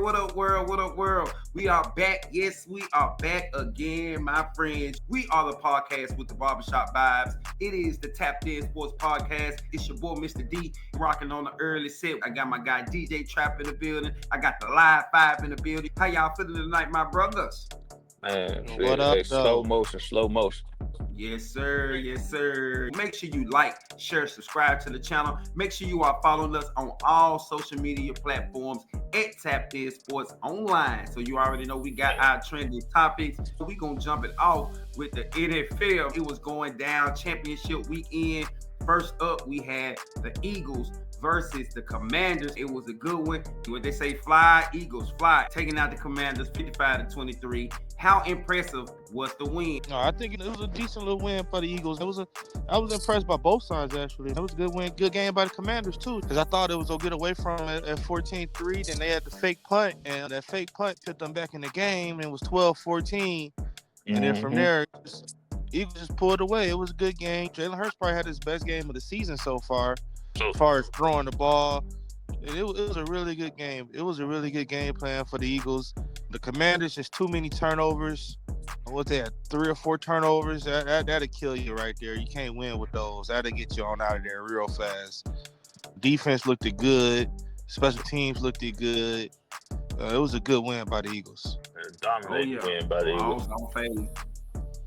What up, world? What up, world? We are back. Yes, we are back again, my friends. We are the podcast with the barbershop vibes. It is the Tapped In Sports Podcast. It's your boy, Mr. D, rocking on the early set. I got my guy DJ Trap in the building. I got the Live Five in the building. How y'all feeling tonight, my brothers? Man, What up, slow though? motion, slow motion. Yes, sir. Yes, sir. Make sure you like, share, subscribe to the channel. Make sure you are following us on all social media platforms at Tapped In Sports Online. So you already know we got our trending topics. We gonna jump it off with the NFL. It was going down championship weekend. First up, we had the Eagles versus the Commanders. It was a good one. What they say, fly, Eagles, fly. Taking out the Commanders 55-23. How impressive was the win? No, I think it was a decent little win for the Eagles. I was impressed by both sides, actually. It was a good win, good game by the Commanders, too, because I thought it was going to get away from it at 14-3. Then they had the fake punt, and that fake punt put them back in the game, and it was 12-14. And then from there, Eagles just pulled away. It was a good game. Jalen Hurts probably had his best game of the season so far as throwing the ball. It was a really good game. It was a really good game plan for the Eagles. The Commanders, just too many turnovers. What they had, 3 or 4 turnovers. That'll kill you right there. You can't win with those. That'll get you on out of there real fast. Defense looked good. Special teams looked good. It was a good win by the Eagles. Dominating win by the Eagles. I'm fading.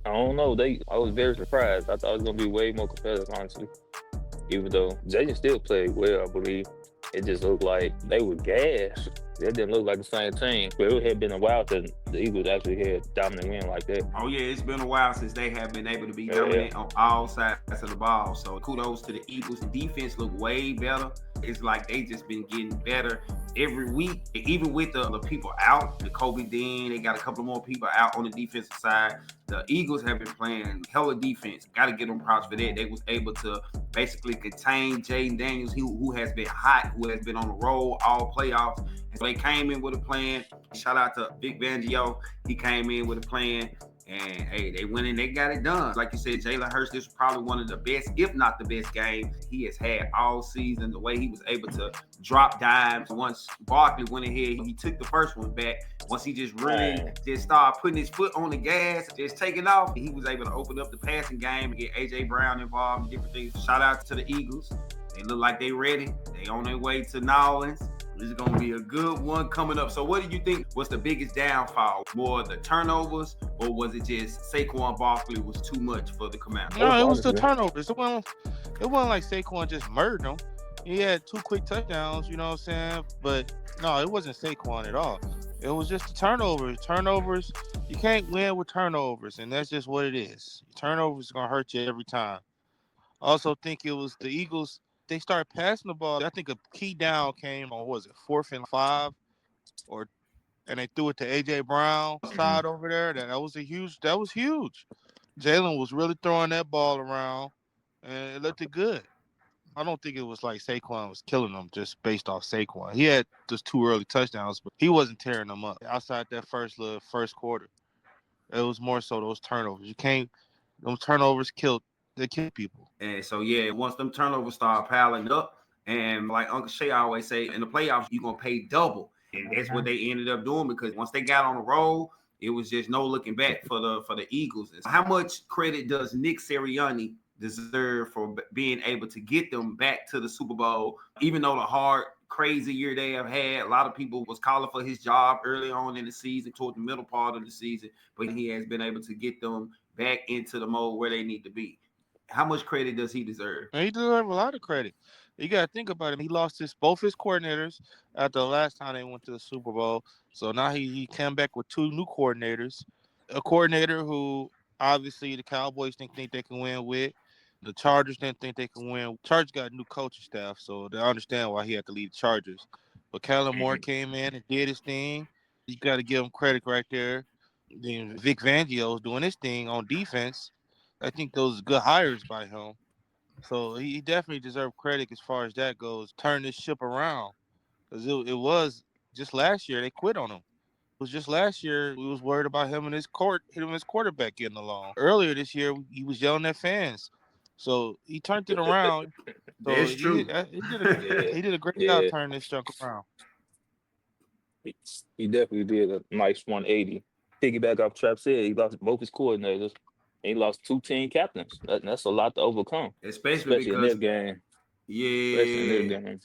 I don't know. I was very surprised. I thought it was gonna be way more competitive, honestly. Even though Jaden still played well, I believe. It just looked like they were gassed. It didn't look like the same team. But it had been a while since the Eagles actually had dominant win like that. Oh, yeah, it's been a while since they have been able to be dominant on all sides of the ball. So kudos to the Eagles. The defense looked way better. It's like they just been getting better every week. Even with the people out, the Kobe Dean, they got a couple more people out on the defensive side. The Eagles have been playing hella defense. Got to give them props for that. They was able to basically contain Jaden Daniels, who has been hot, who has been on the roll all playoffs. And so they came in with a plan. Shout out to Vic Fangio. He came in with a plan. And, hey, they went in, they got it done. Like you said, Jalen Hurts, this was probably one of the best, if not the best game he has had all season. The way he was able to drop dimes. Once Barkley went ahead, he took the first one back. Once he just really just started putting his foot on the gas, just taking off, he was able to open up the passing game and get A.J. Brown involved in different things. Shout out to the Eagles. They look like they ready. They on their way to New Orleans. This is going to be a good one coming up. So what do you think was the biggest downfall? More the turnovers, or was it just Saquon Barkley was too much for the Commanders? No, it was the turnovers. It wasn't like Saquon just murdered them. He had 2 quick touchdowns, you know what I'm saying? But no, it wasn't Saquon at all. It was just the turnovers. Turnovers, you can't win with turnovers, and that's just what it is. Turnovers are going to hurt you every time. I also think it was the Eagles. They started passing the ball. I think a key down came on, 4th and 5, and they threw it to A.J. Brown side over there. That was huge. Jalen was really throwing that ball around, and it looked good. I don't think it was like Saquon was killing them just based off Saquon. He had just 2 early touchdowns, but he wasn't tearing them up outside that first quarter. It was more so those turnovers. Those turnovers kill people. And so, yeah, once them turnovers start piling up, and like Uncle Shay always say, in the playoffs, you're going to pay double. And that's what they ended up doing, because once they got on the roll, it was just no looking back for the Eagles. And so how much credit does Nick Sirianni deserve for being able to get them back to the Super Bowl, even though the hard, crazy year they have had? A lot of people was calling for his job early on in the season, toward the middle part of the season, but he has been able to get them back into the mode where they need to be. How much credit does he deserve? And he deserves a lot of credit. You got to think about it. He lost both his coordinators after the last time they went to the Super Bowl. So now he came back with 2 new coordinators. A coordinator who obviously the Cowboys didn't think they can win with. The Chargers didn't think they can win. Chargers got a new coaching staff, so they understand why he had to lead the Chargers. But Kellen Moore came in and did his thing. You got to give him credit right there. Then Vic Fangio is doing his thing on defense. I think those are good hires by him. So he definitely deserves credit as far as that goes. Turn this ship around. Because it was just last year they quit on him. It was just last year we was worried about him and his quarterback getting along. Earlier this year he was yelling at fans. So he turned it around. So That's true. He did a great job turning this junk around. He definitely did a nice 180. Piggyback off Trap said he lost both his coordinators. And he lost 2 team captains. That's a lot to overcome, especially especially in because this game. Especially in this yeah, game.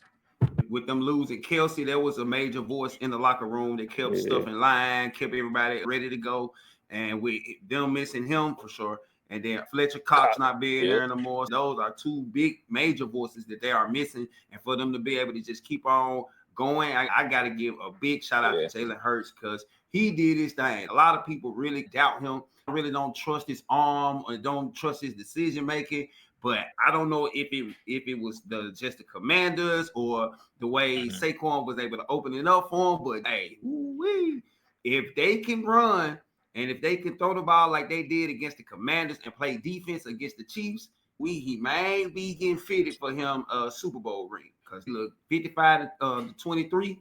with them losing Kelsey, there was a major voice in the locker room that kept Yeah. stuff in line, kept everybody ready to go. And with them missing him for sure, and then Fletcher Cox not being there anymore, those are 2 big major voices that they are missing. And for them to be able to just keep on going, I got to give a big shout out to Jalen Hurts because he did his thing. A lot of people really doubt him, really don't trust his arm or don't trust his decision making. But I don't know if it was just the Commanders or the way Saquon was able to open it up for him. But hey, woo-wee, if they can run and if they can throw the ball like they did against the Commanders and play defense against the Chiefs, he may be getting fitted for him a Super Bowl ring because he looked 55 to 23.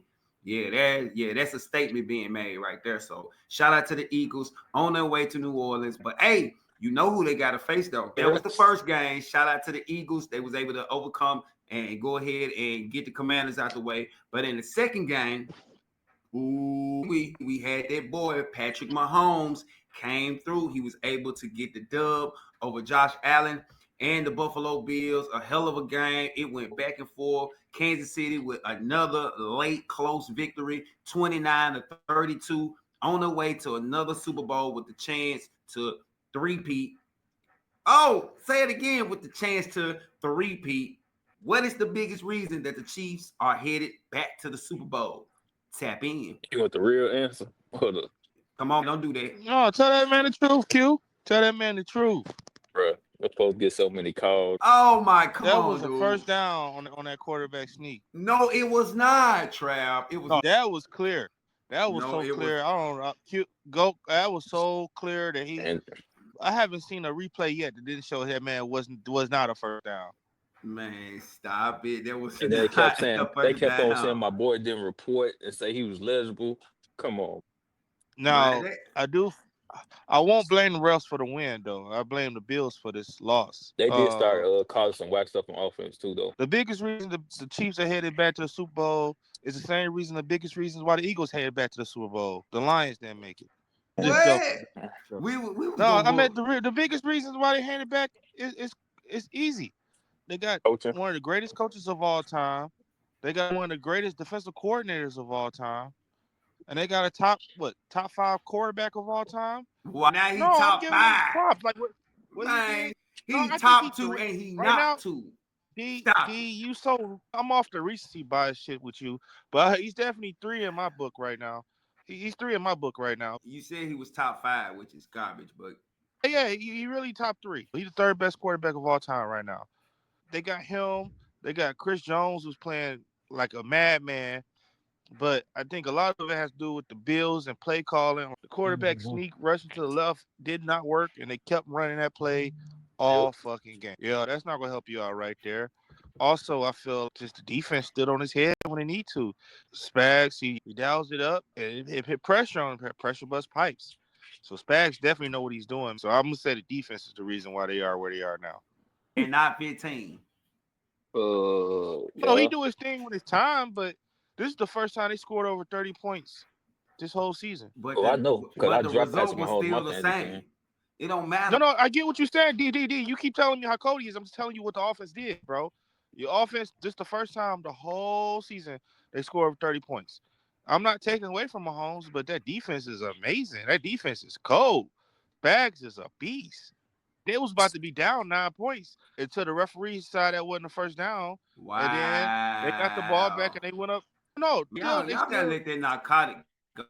That's a statement being made right there. So shout out to the Eagles on their way to New Orleans. But hey, you know who they got to face though. That was the first game. Shout out to the Eagles. They was able to overcome and go ahead and get the Commanders out the way. But in the second game, we had that boy Patrick Mahomes came through. He was able to get the dub over Josh Allen and the Buffalo Bills. A hell of a game. It went back and forth. Kansas City with another late close victory, 29-32, on the way to another Super Bowl with the chance to three-peat. Oh, say it again, with the chance to three-peat. What is the biggest reason that the Chiefs are headed back to the Super Bowl? Tap in. You want the real answer? Come on, don't do that. No, tell that man the truth, Q. Tell that man the truth. Bruh, we're supposed to get so many calls. Oh my, come that on, was dude. a first down on that quarterback sneak. No, it was not, Trav. It was. No, that was clear. That was No, so it clear. was- I don't know. Q, go. That was so clear that he. And I haven't seen a replay yet that didn't show that man was not a first down. Man, stop it. That was. and they kept not saying a they first kept on down. saying my boy didn't report and say he was legible. Come on. Now Man, I won't blame the refs for the win though. I blame the Bills for this loss. They did start causing some whack stuff on offense too, though. The biggest reason the Chiefs are headed back to the Super Bowl is the same reason the biggest reasons why the Eagles headed back to the Super Bowl. The Lions didn't make it. Just joking. We was No, I meant the biggest reasons why they handed back is easy. They got Coaching. one of the greatest coaches of all time. They got one of the greatest defensive coordinators of all time. And they got a top 5 quarterback of all time. Well, now he's top 5. Like what Man, he's top 2 and he's right not now, 2. I'm off the recency bias shit with you, but he's definitely 3 in my book right now. He's 3 in my book right now. You said he was top 5, which is garbage, but yeah, he really top 3. He's the 3rd best quarterback of all time right now. They got him. They got Chris Jones, who's playing like a madman. But I think a lot of it has to do with the Bills and play calling. The quarterback sneak rushing to the left did not work, and they kept running that play all fucking game. Yeah, that's not going to help you out right there. Also, I feel just the defense stood on his head when they need to. Spags, he dials it up, and it hit pressure on him, pressure bust pipes. So Spags definitely know what he's doing. So I'm going to say the defense is the reason why they are where they are now. And not 15. No, he do his thing with his time, but this is the first time they scored over 30 points this whole season. But I know, because I the dropped result Patrick was Mahomes still my the fantasy same. team. It don't matter. No, I get what you're saying, DDD. You keep telling me how cold he is. I'm just telling you what the offense did, bro. Your offense, this is the first time the whole season they scored over 30 points. I'm not taking away from Mahomes, but that defense is amazing. That defense is cold. Bags is a beast. They was about to be down 9 points until the referee decided that wasn't the first down. Wow. And then they got the ball back and they went up. No, y'all gotta let that narcotic go.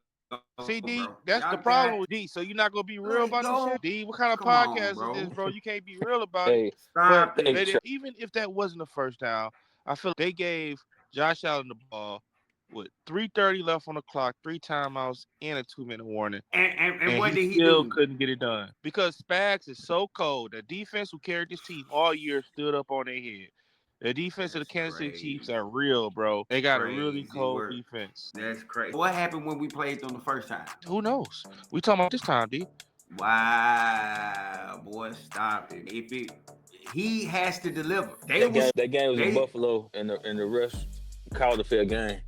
See, D, bro. that's Y'all the problem with D. So you're not gonna be real about this shit, D. What kind of podcast is this, bro? You can't be real about it. Stop But it. even if that wasn't the first down, I feel they gave Josh Allen the ball with 3:30 left on the clock, 3 timeouts, and a 2-minute warning. And what did he still do? couldn't get it done because Spags is so cold. The defense who carried this team all year stood up on their head. The defense of the Kansas City Chiefs are real, bro. They got a really cold defense. That's crazy. What happened when we played them the first time? Who knows? We talking about this time, D. Wow, boy, stop it. He has to deliver. That game was in Buffalo, and the rest called a fair game.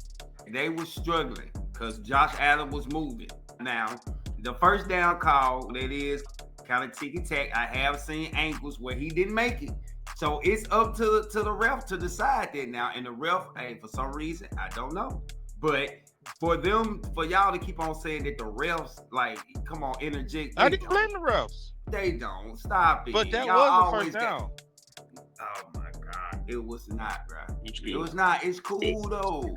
They were struggling. because Josh Allen was moving. Now, the first down call, that is kind of ticky-tack. I have seen ankles where he didn't make it. So it's up to the ref to decide that now. And the ref, hey, for some reason, I don't know. But for y'all to keep on saying that the refs, like, come on, interject. I didn't blame the refs. They don't. Stop it. But that Y'all was the first down. Oh my God. It was not, bro. It was not. It's cool though.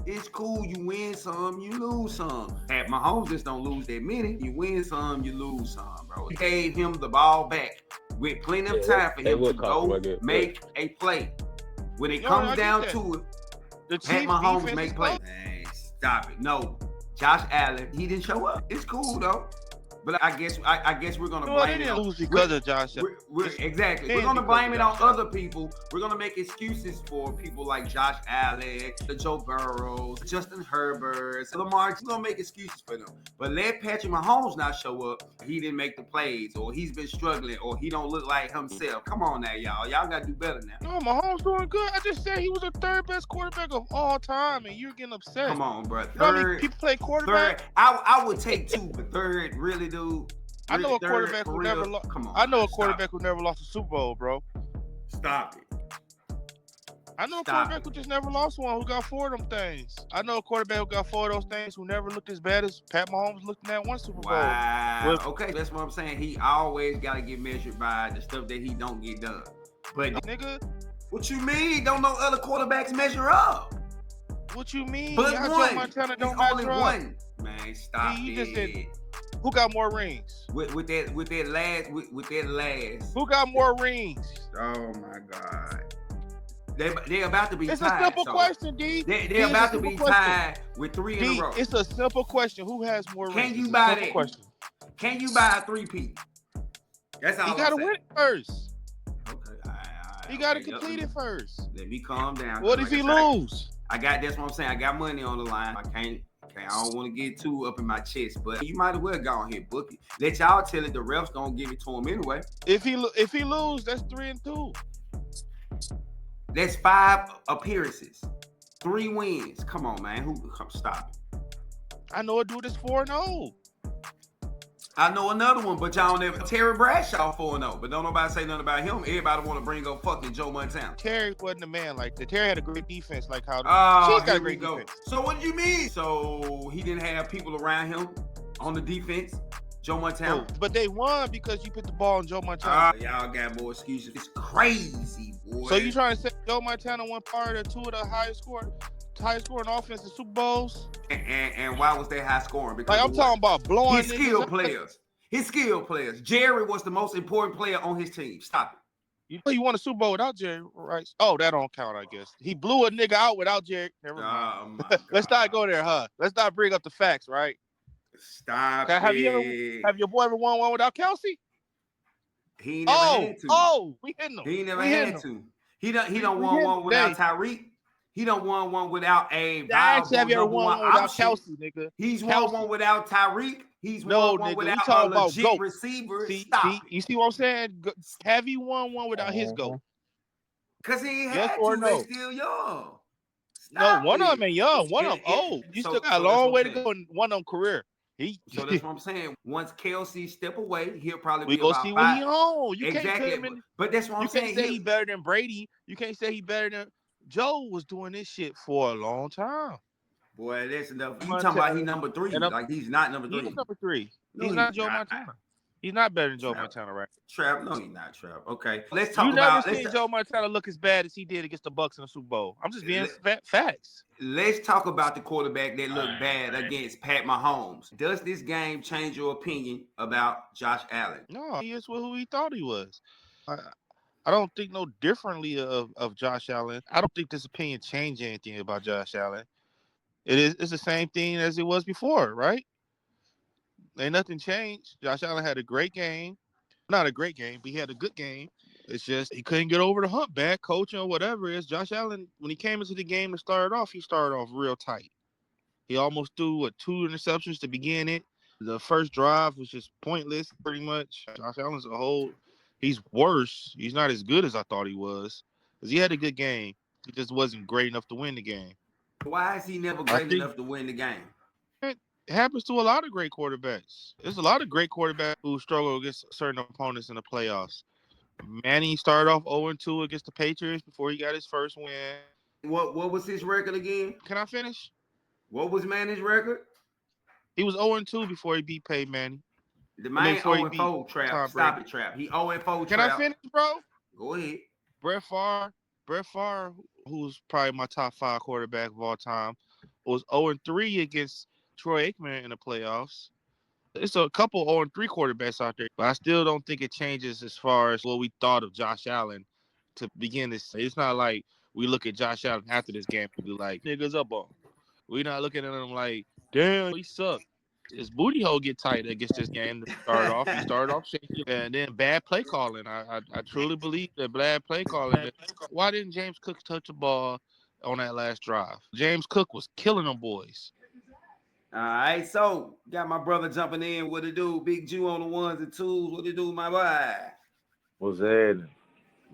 It's cool. You win some, you lose some. Pat Mahomes just don't lose that many. You win some, you lose some, bro. He gave him the ball back with plenty of time for him to go make a play. When it comes down to it, Pat Mahomes make plays. Hey, stop it. No. Josh Allen, he didn't show up. It's cool though. But I guess we're gonna blame it. Lose because of Josh. Exactly. We're gonna blame it on other people. We're gonna make excuses for people like Josh Allen, the Joe Burrows, Justin Herbert, Lamar. We're gonna make excuses for them. But let Patrick Mahomes not show up. He didn't make the plays, or he's been struggling, or he don't look like himself. Come on now, y'all. Y'all gotta do better now. No, Mahomes doing good. I just said he was the third best quarterback of all time, and you're getting upset. Come on, bro. Third, people play quarterback. Third, I would take two, but third, really. Dude, I know a quarterback who never lost. Come on, I know a quarterback who never lost a Super Bowl, bro. Stop it. I know a quarterback who just never lost one, who got 4 of them things. I know a quarterback who got 4 of those things, who never looked as bad as Pat Mahomes looked in that one Super Bowl. Wow. Okay, that's what I'm saying. He always got to get measured by the stuff that he don't get done. But nigga, what you mean? Don't no other quarterbacks measure up? What you mean? But Joe Montana don't only measure one. Man, stop it. Just did. Who got more rings? With that last. Who got more rings? Oh my God. They're about to be tied. It's a simple question, D. They're about to be tied with 3 in a row. It's a simple question. Who has more rings? Can you buy that? Question. Can you buy a 3-peat? That's all. He got to win it first. Okay. He got to complete it first. Let me calm down. What if he lose? That's what I'm saying. I got money on the line. I don't want to get too up in my chest, but you might as well go on here, book it. Let y'all tell it. The refs gonna give it to him anyway. If he lose, that's 3-2. That's 5 appearances, 3 wins. Come on, man. Stop it. I know a dude that's 4-0. I know another one, but y'all never. Terry Bradshaw 4-0, but don't nobody say nothing about him. Everybody want to bring up fucking Joe Montana. Terry wasn't a man like that. Terry had a great defense, like how she's got a great defense. So what do you mean? So he didn't have people around him on the defense? Joe Montana? But they won because you put the ball on Joe Montana. Y'all got more excuses. It's crazy, boy. So you trying to say Joe Montana won part of 2 of the highest scoring offense in Super Bowls? And why was they high scoring? Because I'm talking about blowing his skill players. His skill players. Jerry was the most important player on his team. Stop it. You know he won a Super Bowl without Jerry Rice. Oh, that don't count, I guess. He blew a nigga out without Jerry. Never mind. Oh Let's not go there, huh? Let's not bring up the facts, right? Stop have your boy ever won one without Kelsey? He never had to. We hitting him. He never had to. He don't won one without Tyreek. He don't won one without a have you ever won one without Kelsey, nigga? He's won one without Tyreek. He's won one without a legit receiver. You see what I'm saying? Have you won one without his GOAT? Because he ain't had to. They're still young. No, one of them ain't young. One of them old. You still got a long way to go in one of them career. So that's what I'm saying. Once Kelsey step away, he'll probably we be go about see 5. what he on. You exactly. Can't put him in, but that's what I'm saying. You can't say he better than Brady. You can't say he better than Joe was doing this shit for a long time. Boy, that's enough. You talking about he number 3? Like he's not number 3. He's number 3. He's not Joe Montana. He's not better than Joe Montana, right? Trap, no, he's not Trap. Okay, let's talk about. You never seen Joe Montana look as bad as he did against the Bucs in the Super Bowl. I'm just being facts. Let's talk about the quarterback that looked bad against Pat Mahomes. Does this game change your opinion about Josh Allen? No, he is who he thought he was. I don't think no differently of Josh Allen. I don't think this opinion changed anything about Josh Allen. It's the same thing as it was before, right? Ain't nothing changed. Josh Allen had a great game. Not a great game, but he had a good game. It's just he couldn't get over the hump, bad coaching or whatever it is. Josh Allen, when he came into the game to start off, he started off real tight. He almost threw 2 interceptions to begin it. The first drive was just pointless, pretty much. Josh Allen's a whole, he's worse. He's not as good as I thought he was. Because he had a good game. He just wasn't great enough to win the game. Why is he never great enough to win the game? It happens to a lot of great quarterbacks. There's a lot of great quarterbacks who struggle against certain opponents in the playoffs. Manning started off 0-2 against the Patriots before he got his first win. What was his record again? Can I finish? What was Manning's record? He was 0-2 before he beat Peyton Manning. The man before he 0-4 beat trap. Tom Stop Brady. it, trap. He 0-4 Can trap. I finish, bro? Go ahead. Brett Favre, who's probably my top 5 quarterback of all time, was 0-3 against Troy Aikman in the playoffs. It's a couple 0-3 quarterbacks out there, but I still don't think it changes as far as what we thought of Josh Allen to begin this. It's not like we look at Josh Allen after this game and be like, niggas up on. We're not looking at him like, damn, he sucked. His booty hole get tight against this game to start off. He started off shaky, and then bad play calling. I truly believe that bad play calling. Why didn't James Cook touch the ball on that last drive? James Cook was killing them boys. All right, so got my brother jumping in. What it do? Big Jew on the ones and twos. What it do, my boy? What's that?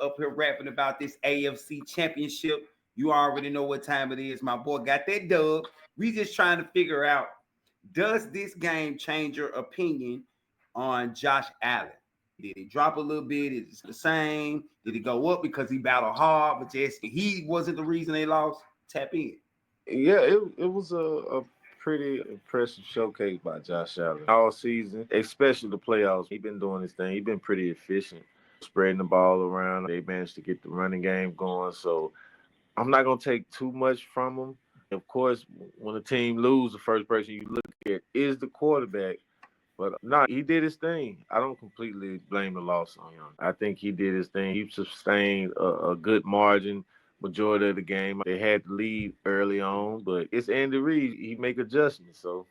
Up here rapping about this AFC championship. You already know what time it is. My boy got that dub. We just trying to figure out, does this game change your opinion on Josh Allen? Did it drop a little bit? Is it the same? Did it go up because he battled hard, but just he wasn't the reason they lost? Tap in. Yeah, it was a pretty impressive showcase by Josh Allen all season, especially the playoffs. He's been doing his thing. He's been pretty efficient, spreading the ball around. They managed to get the running game going. So I'm not going to take too much from him. Of course, when a team loses, the first person you look at is the quarterback. But no, he did his thing. I don't completely blame the loss on him. I think he did his thing. He sustained a good margin majority of the game. They had to lead early on, but it's Andy Reid. He make adjustments. So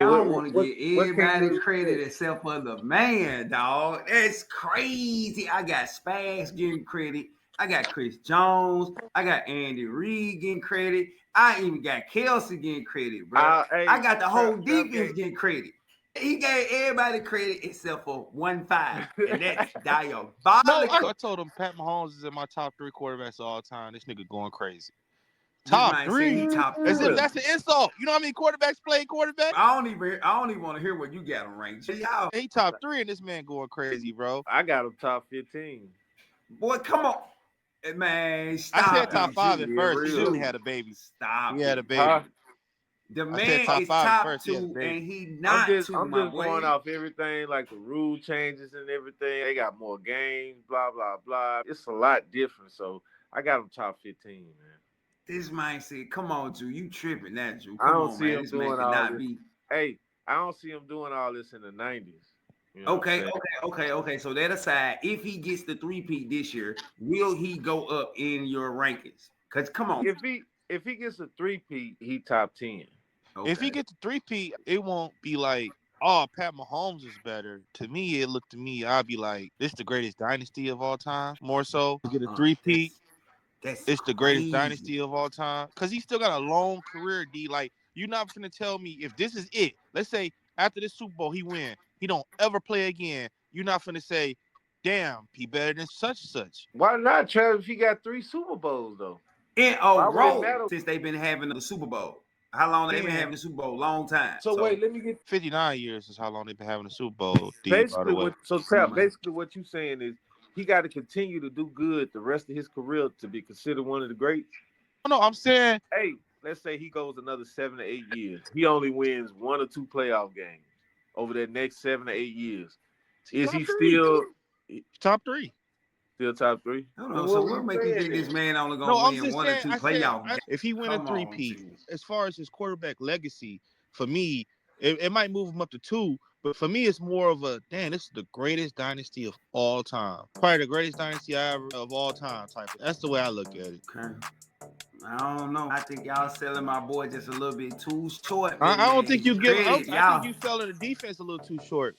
I don't want to give everybody credit except for the man, dog. That's crazy. I got Spags getting credit. I got Chris Jones. I got Andy Reid getting credit. I even got Kelsey getting credit, bro. I got the whole defense getting credit. He gave everybody credit except for 1-5, and that's diabolical. No, I told him Pat Mahomes is in my top 3 quarterbacks of all time. This nigga going crazy. Top 3? As if that's an insult. You know how many quarterbacks play quarterback? I don't even want to hear what you got him ranked. He top 3 and this man going crazy, bro. I got him top 15. Boy, come on. Man, stop. I said top 5 at first. He really had a baby. Stop. He had a baby. The man is top 2, and he not I'm just going off everything, like the rule changes and everything. They got more games, blah, blah, blah. It's a lot different. So I got him top 15, man. This man said, come on, Drew. You tripping that, Drew. I don't see him doing all this. Hey, I don't see him doing all this in the 90s. You know Okay. So that aside, if he gets the 3-peat this year, will he go up in your rankings? Because come on. If he gets a 3-peat, he top 10. Okay. If he gets a 3-peat, it won't be like, oh, Pat Mahomes is better. To me, I'd be like, this is the greatest dynasty of all time. More so, to get a 3-peat, it's the greatest dynasty of all time. Because he still got a long career, D. Like, you're not going to tell me if this is it. Let's say after this Super Bowl, he win. He don't ever play again. You're not going to say, damn, he better than such and such. Why not, Travis, if he got 3 Super Bowls, though? In a row since they've been having the Super Bowl. How long they been having the Super Bowl? Long time. So wait, let me get 59 years is how long they've been having the Super Bowl. Basically, what you're saying is he got to continue to do good the rest of his career to be considered one of the greats. No, I'm saying, hey, let's say he goes another 7 to 8 years. He only wins 1 or 2 playoff games over that next 7 to 8 years. Is he still top 3? Still top 3? I don't know. So what make you think this man only gonna win 1 or 2 playoff games? If he win a 3-peat, as far as his quarterback legacy, for me, it might move him up to 2. But for me, it's more of a, damn, this is the greatest dynasty of all time. Probably the greatest dynasty of all time type. That's the way I look at it. Okay. I don't know. I think y'all selling my boy just a little bit too short. I don't think you give. I think you selling the defense a little too short.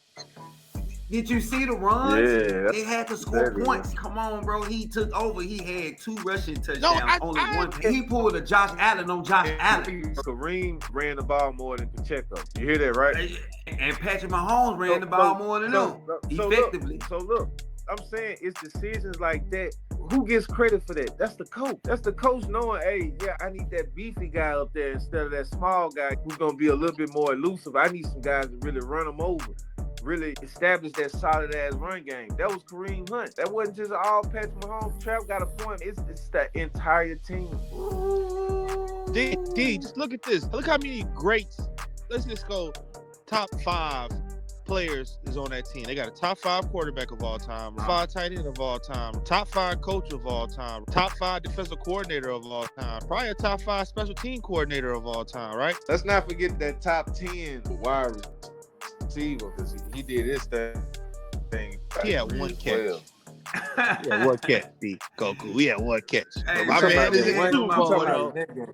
Did you see the runs? Yeah, they had to score points. Come on, bro. He took over. He had 2 rushing touchdowns. No, only one. He pulled a Josh Allen on Josh Allen. Kareem ran the ball more than Pacheco. You hear that, right? And Patrick Mahomes ran the ball more than them. Effectively. So look, I'm saying it's decisions like that. who gets credit for that? That's the coach. That's the coach knowing, hey, yeah, I need that beefy guy up there instead of that small guy who's gonna be a little bit more elusive. I need some guys to really run them over, really establish that solid ass run game. That was Kareem Hunt. That wasn't just all Patrick Mahomes. Trap got a point. It's the entire team. D, just look at this. Look how many greats. Let's just go top 5 players is on that team. They got a top 5 quarterback of all time, 5 tight end of all time, top 5 coach of all time, top 5 defensive coordinator of all time, probably a top 5 special team coordinator of all time, right? Let's not forget that top 10 wide receiver because he did his thing. He had one catch. Well. Yeah, one catch, D. Goku. We had one catch. Hey, My man is in the Super Bowl, though. though.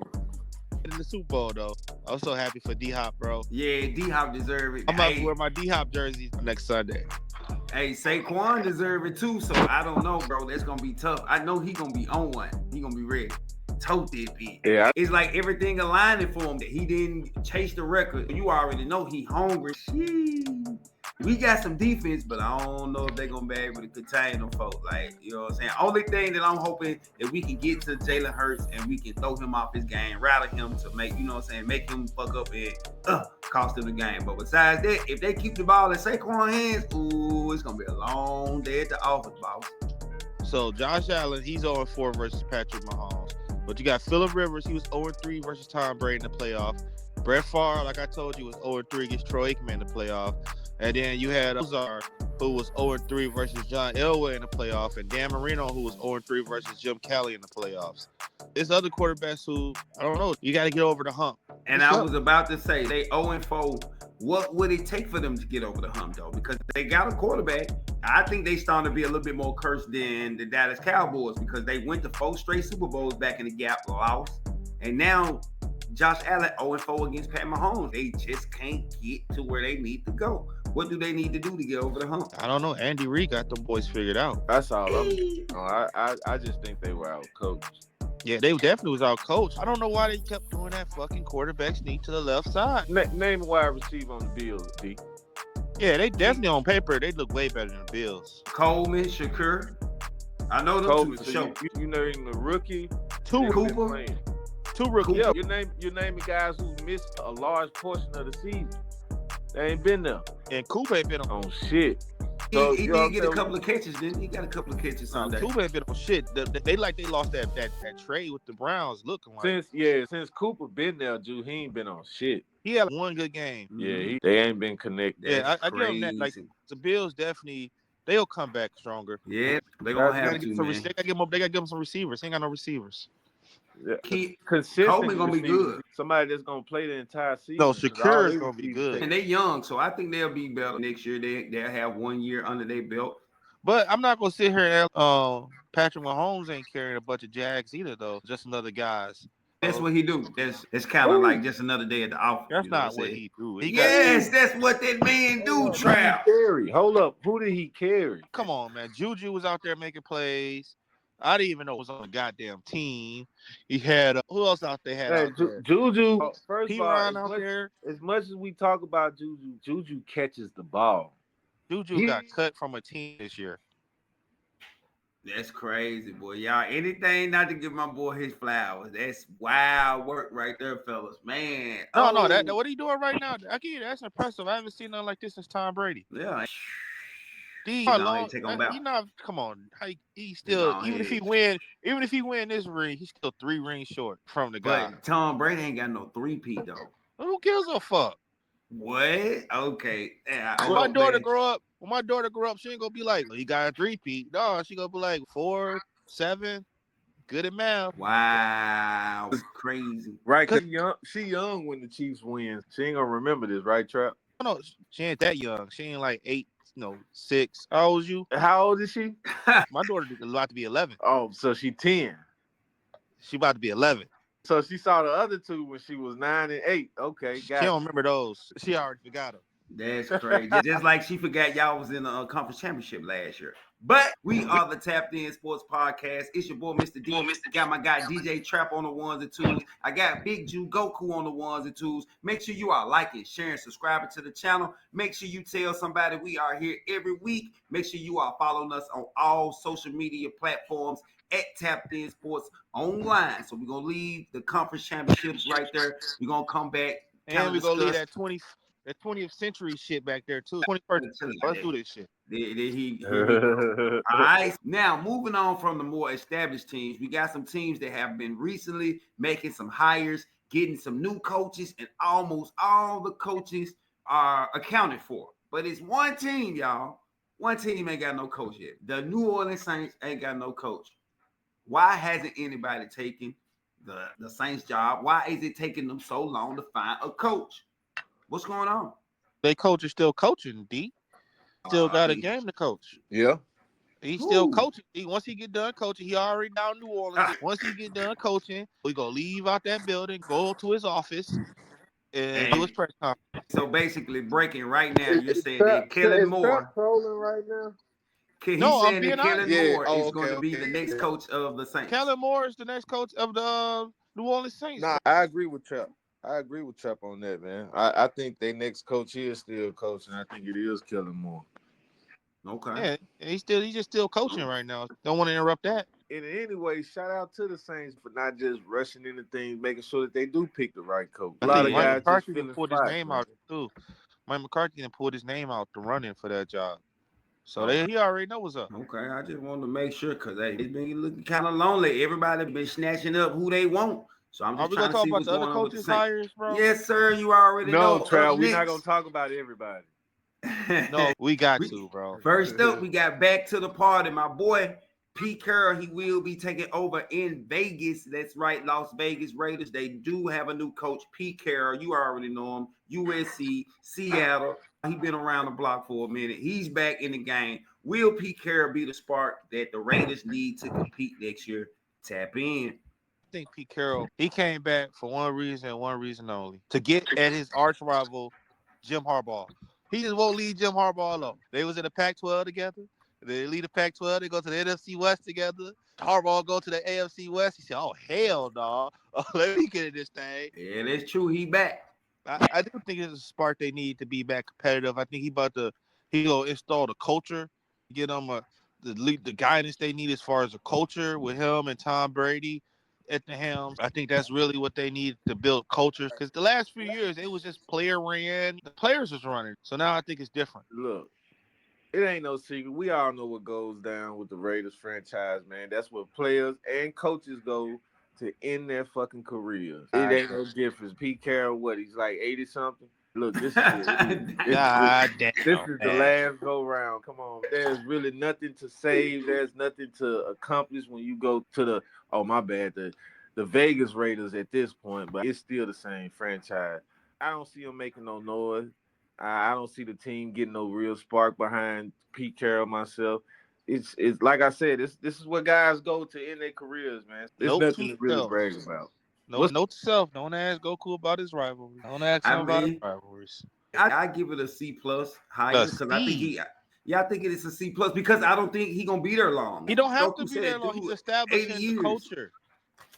In the Super Bowl, though. I was so happy for D-Hop, bro. Yeah, D-Hop deserve it. I'm about to wear my D-Hop jersey next Sunday. Hey, Saquon deserve it too, so I don't know, bro. That's gonna be tough. I know he gonna be on one. He gonna be ready. Tote that bitch. Yeah. It's like everything aligning for him that he didn't chase the record. You already know he hungry. Sheesh. We got some defense, but I don't know if they're gonna be able to contain them folk. Like, you know what I'm saying? Only thing that I'm hoping that we can get to Jalen Hurts and we can throw him off his game, rattle him to make, you know what I'm saying, make him fuck up and cost him the game. But besides that, if they keep the ball in Saquon's hands, ooh, it's gonna be a long day at the office, boss. So Josh Allen, he's 0-4 versus Patrick Mahomes. But you got Phillip Rivers, he was 0-3 versus Tom Brady in the playoff. Brett Favre, like I told you, was 0-3 against Troy Aikman in the playoff. And then you had Ozar, who was 0-3 versus John Elway in the playoff, and Dan Marino, who was 0-3 versus Jim Kelly in the playoffs. There's other quarterbacks who, I don't know, you got to get over the hump. And I was about to say, they 0-4. What would it take for them to get over the hump, though? Because they got a quarterback. I think they starting to be a little bit more cursed than the Dallas Cowboys because they went to 4 straight Super Bowls back in the gap, lost. And now Josh Allen 0-4 against Pat Mahomes. They just can't get to where they need to go. What do they need to do to get over the hump? I don't know. Andy Reid got them boys figured out. That's all. I just think they were out coached. Yeah, they definitely was out coached. I don't know why they kept doing that fucking quarterback sneak to the left side. Name a wide receiver on the Bills, D. Yeah, they definitely on paper, they look way better than the Bills. Coleman, Shakur. I know them Coleman, two so for sure. you naming the rookie. Two Cooper. rookies. Yeah, you're naming guys who missed a large portion of the season. They ain't been there. And Cooper ain't been on shit. So, he did get a couple of catches, didn't he? He got a couple of catches Sunday. Cooper ain't been on shit. They lost that trade with the Browns looking like. Since Cooper been there, Drew, he ain't been on shit. He had one good game. Yeah, they ain't been connected. Yeah, I give them that. Like the Bills definitely, they'll come back stronger. Yeah, they gonna have to, man. They gotta give them some receivers. They ain't got no receivers. Consistent gonna be good. Somebody that's gonna play the entire season. No, Shakur is gonna be good. And they young, so I think they'll be better next year. They'll have 1 year under their belt. But I'm not gonna sit here and Patrick Mahomes ain't carrying a bunch of Jags either, though. Just another guys. That's what he do. It's kind of like just another day at the office. That's not what he do. That's what that man do, Trap. Hold up. Who did he carry? Come on, man. Juju was out there making plays. I didn't even know it was on the goddamn team. He had who else out there? Juju. First he of all, ran out there. As much as we talk about Juju catches the ball. Juju got cut from a team this year. That's crazy, boy. Y'all, anything not to give my boy his flowers. That's wild work right there, fellas. Man. No, what are you doing right now? That's impressive. I haven't seen nothing like this since Tom Brady. Yeah. Come on. He still, even if he win this ring, he's still 3 rings short from the guy. But Tom Brady ain't got no 3-peat though. Who gives a fuck? What? Okay. Yeah, when my daughter grow up, she ain't gonna be like, he got a 3-peat. No, she gonna be like 4, 7, good at math. Wow. It's crazy. Right, cause she young when the Chiefs win. She ain't gonna remember this, right, Trap? No, she ain't that young. She ain't like 8. 6. How old is you? How old is she? My daughter is about to be 11. Oh, so she 10. She about to be 11. So she saw the other two when she was 9 and 8. Okay, she don't remember those. She already forgot them. That's crazy. Just like she forgot y'all was in a conference championship last year. But we are the Tapped In Sports Podcast. It's your boy, Mr. D. Got my guy DJ Trap on the ones and twos. I got Big Jew Goku on the ones and twos. Make sure you are liking, sharing, subscribing to the channel. Make sure you tell somebody we are here every week. Make sure you are following us on all social media platforms at Tapped In Sports Online. So we're going to leave the conference championships right there. We're going to come back. And we're going to leave that 20th century shit back there, too. 21st century. Let's do this shit. Here we go. All right. Now, moving on from the more established teams, we got some teams that have been recently making some hires, getting some new coaches, and almost all the coaches are accounted for. But it's one team, y'all. One team ain't got no coach yet. The New Orleans Saints ain't got no coach. Why hasn't anybody taken the Saints job? Why is it taking them so long to find a coach? What's going on? They coach is still coaching, D. Still got a game to coach. Yeah. He's still coaching. Once he get done coaching, he already down New Orleans. Once he get done coaching, we gonna leave out that building, go to his office, and do his press conference. So basically, breaking right now, you're saying that Kellen Moore. Trolling right now. He's No, I'm saying being that Kellen honest. Moore is going to be the next coach of the Saints. Kellen Moore is the next coach of the New Orleans Saints. Nah, I agree with Trap. On that, man. I think their next coach is still coaching. I think it is Kellen Moore. Okay. Yeah, he's just still coaching right now. Don't want to interrupt that. And anyway, shout out to the Saints for not just rushing into things, making sure that they do pick the right coach. A lot of Mike guys McCarthy just pulled his name out too. Mike McCarthy pulled his name out to run in for that job. So he already know what's up. Okay, I just wanted to make sure because it's been looking kind of lonely. Everybody been snatching up who they want. So I'm just trying to see what's going on with the Saints. Hires, bro? Yes, sir. You already know. No, Trav, we're not going to talk about everybody. No, we got to, bro. First up, we got back to the party. My boy, Pete Carroll, he will be taking over in Vegas. That's right, Las Vegas Raiders. They do have a new coach, Pete Carroll. You already know him. USC, Seattle. He's been around the block for a minute. He's back in the game. Will Pete Carroll be the spark that the Raiders need to compete next year? Tap in. I think Pete Carroll, he came back for one reason only, to get at his arch rival, Jim Harbaugh. He just won't leave Jim Harbaugh alone. They was in the Pac-12 together. They lead the Pac-12. They go to the NFC West together. Harbaugh go to the AFC West. He said, "Oh hell, no! Let me get in this thing." Yeah, that's true. He back. I do think it's a spark they need to be back competitive. I think he'll install the culture, get them the guidance they need as far as the culture with him and Tom Brady at the helm. I think that's really what they need to build cultures, because the last few years it was just player ran, the players was running. So now I think it's different. Look, it ain't no secret. We all know what goes down with the Raiders franchise, man. That's what players and coaches go to end their fucking careers. It ain't no difference. Pete Carroll, he's like 80 something. Look, this is the last go round. Come on, there's really nothing to save. There's nothing to accomplish when you go to the Vegas Raiders at this point. But it's still the same franchise. I don't see them making no noise. I don't see the team getting no real spark behind Pete Carroll myself. It's like I said, this is what guys go to end their careers, man. There's nothing to really brag about. Note to self. Don't ask Goku about his rivalry. Don't ask him about his rivalries. I give it a C plus higher because I think I think it is a C plus because I don't think he's gonna be there long. He don't have to be there long. He's establishing the culture.